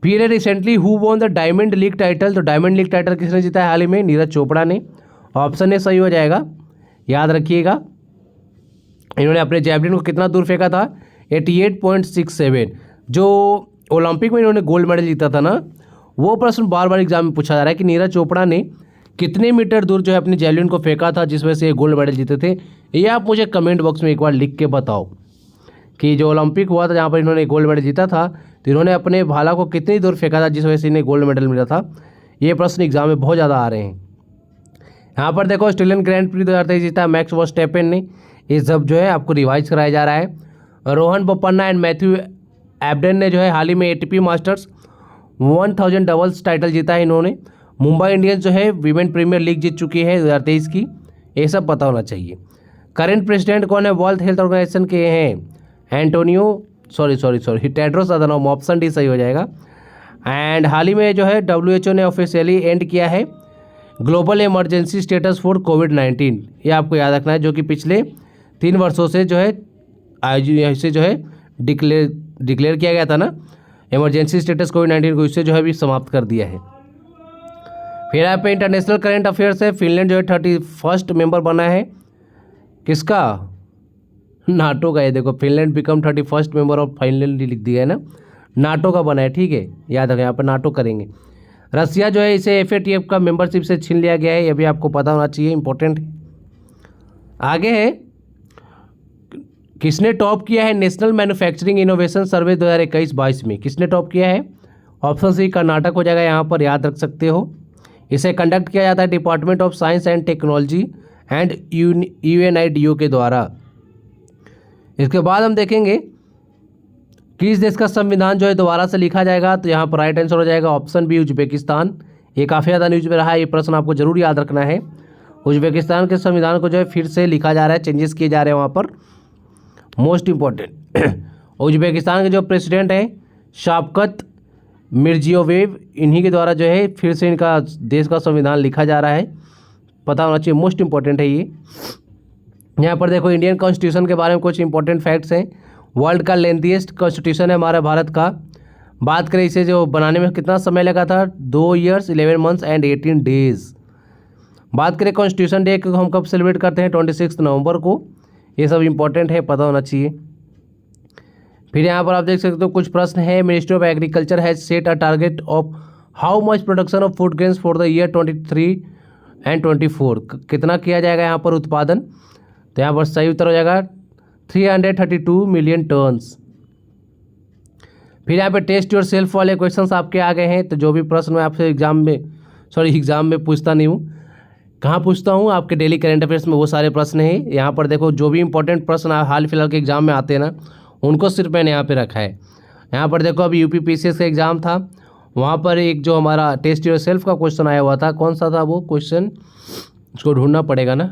फिर है recently who won the diamond league title, तो डायमंड लीग टाइटल किसने जीता है हाल ही में? नीरज चोपड़ा ने। ऑप्शन ए सही हो जाएगा, याद रखिएगा। इन्होंने अपने जैवलिन को कितना दूर फेंका था? 88.67। जो ओलंपिक में इन्होंने गोल्ड मेडल जीता था ना, वो प्रश्न बार बार एग्जाम में पूछा जा रहा है कि नीरज चोपड़ा ने कितने मीटर दूर जो है अपने जैवलिन को फेंका था जिस वजह से ये गोल्ड मेडल जीते थे। ये आप मुझे कमेंट बॉक्स में एक बार लिख के बताओ कि जो ओलंपिक हुआ था जहाँ पर इन्होंने गोल्ड मेडल जीता था, तो इन्होंने अपने भाला को कितनी दूर फेंका था जिस वजह से इन्हें गोल्ड मेडल मिला था। ये प्रश्न एग्जाम में बहुत ज़्यादा आ रहे हैं। यहाँ पर देखो ऑस्ट्रेलियन ग्रैंड प्री 2023 जीता मैक्स वर्स्टैपेन ने। ये सब जो है आपको रिवाइज कराया जा रहा है। Rohan Bopanna and Matthew Ebden ने जो है हाल ही में एटीपी मास्टर्स 1000 डबल्स टाइटल जीता है इन्होंने। मुंबई इंडियंस जो है वीमेन प्रीमियर लीग जीत चुकी है 2023 की, ये सब पता होना चाहिए। करेंट प्रेसिडेंट कौन है वर्ल्ड हेल्थ ऑर्गेनाइजेशन के? हैं Antonio Tedros Adhanom, option D सही हो जाएगा। एंड हाल ही में जो है WHO ने ऑफिशियली एंड किया है ग्लोबल इमरजेंसी स्टेटस फॉर कोविड-19। ये आपको याद रखना है, जो कि पिछले 3 वर्षों से जो है ऐसे जो है डिक्लेयर किया गया था ना इमरजेंसी स्टेटस कोविड-19 को, इससे जो है भी समाप्त कर दिया है। फिर यहाँ पे इंटरनेशनल करंट अफेयर्स है। फिनलैंड जो है 31st मेंबर बना है किसका? नाटो का। ये देखो Finland become 31st member of Finland लिख दिया है ना, नाटो का बना है, ठीक है, याद रखें यहाँ पर नाटो करेंगे। रसिया जो है इसे FATF का मेंबरशिप से छीन लिया गया है, ये भी आपको पता होना चाहिए, इंपॉर्टेंट है। आगे है किसने टॉप किया है नेशनल मैन्युफैक्चरिंग इनोवेशन सर्वे 2021-22 में? किसने टॉप किया है? ऑप्शन सी कर्नाटक हो जाएगा, यहाँ पर याद रख सकते हो। इसे कंडक्ट किया जाता है department of science and technology and UNIDO के द्वारा। इसके बाद हम देखेंगे किस देश का संविधान जो है दोबारा से लिखा जाएगा, तो यहाँ पर राइट आंसर हो जाएगा ऑप्शन बी उज्बेकिस्तान। ये काफ़ी ज़्यादा न्यूज में रहा है, ये प्रश्न आपको जरूर याद रखना है। उज्बेकिस्तान के संविधान को जो है फिर से लिखा जा रहा है, चेंजेस किए जा रहे हैं वहाँ पर, मोस्ट इम्पॉर्टेंट। उज्बेकिस्तान के जो प्रेसिडेंट हैं शाफकत मिर्जियोवेव, इन्हीं के द्वारा जो है फिर से इनका देश का संविधान लिखा जा रहा है, पता होना चाहिए, मोस्ट इम्पॉर्टेंट है ये। यहाँ पर देखो इंडियन कॉन्स्टिट्यूशन के बारे में कुछ इंपॉर्टेंट फैक्ट्स हैं। वर्ल्ड का लेंथीएस्ट कॉन्स्टिट्यूशन है हमारे भारत का। बात करें इसे जो बनाने में कितना समय लगा था, 2 years 11 months एंड 18 days। बात करें कॉन्स्टिट्यूशन डे को हम कब सेलिब्रेट करते हैं? 26 नवंबर को। ये सब इंपॉर्टेंट है, पता होना चाहिए। फिर यहाँ पर आप देख सकते हो कुछ प्रश्न है। Ministry of agriculture has set a target of how much production of food grains for the year 23 and 24। कितना किया जाएगा यहाँ पर उत्पादन? तो यहाँ पर सही उत्तर हो जाएगा 332 मिलियन टन्स। फिर यहाँ पे टेस्ट योर सेल्फ वाले क्वेश्चंस आपके आ गए हैं। तो जो भी प्रश्न मैं आपसे एग्जाम में पूछता नहीं हूँ, कहाँ पूछता हूँ, आपके डेली करंट अफेयर्स में वो सारे प्रश्न हैं। यहाँ पर देखो जो भी इंपॉर्टेंट प्रश्न हाल फिलहाल के एग्जाम में आते हैं ना, उनको सिर्फ मैंने यहाँ पे रखा है। यहाँ पर देखो अभी UP PCS का एग्ज़ाम था, वहाँ पर एक जो हमारा टेस्ट योर सेल्फ का क्वेश्चन आया हुआ था, कौन सा था वो क्वेश्चन, उसको ढूंढना पड़ेगा ना,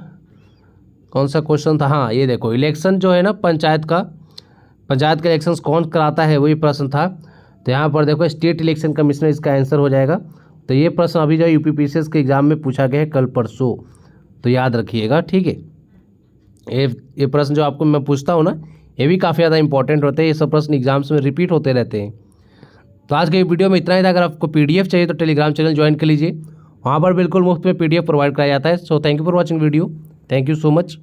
कौन सा क्वेश्चन था। हाँ ये देखो इलेक्शन जो है ना पंचायत का इलेक्शंस कौन कराता है, वही प्रश्न था। तो यहाँ पर देखो स्टेट इलेक्शन कमिश्नर इसका आंसर हो जाएगा। तो ये प्रश्न अभी जो UP PCS के एग्ज़ाम में पूछा गया है कल परसों, तो याद रखिएगा, ठीक है। ये प्रश्न जो आपको मैं पूछता हूँ ना, ये भी काफ़ी ज़्यादा इंपॉर्टेंट होते हैं, ये सब प्रश्न एग्जाम्स में रिपीट होते रहते हैं। तो आज के वीडियो में इतना ही था। अगर आपको PDF चाहिए तो टेलीग्राम चैनल ज्वाइन कर लीजिए, वहाँ पर बिल्कुल मुफ्त में PDF प्रोवाइड कराया जाता है। So thank you for watching video, thank you so much.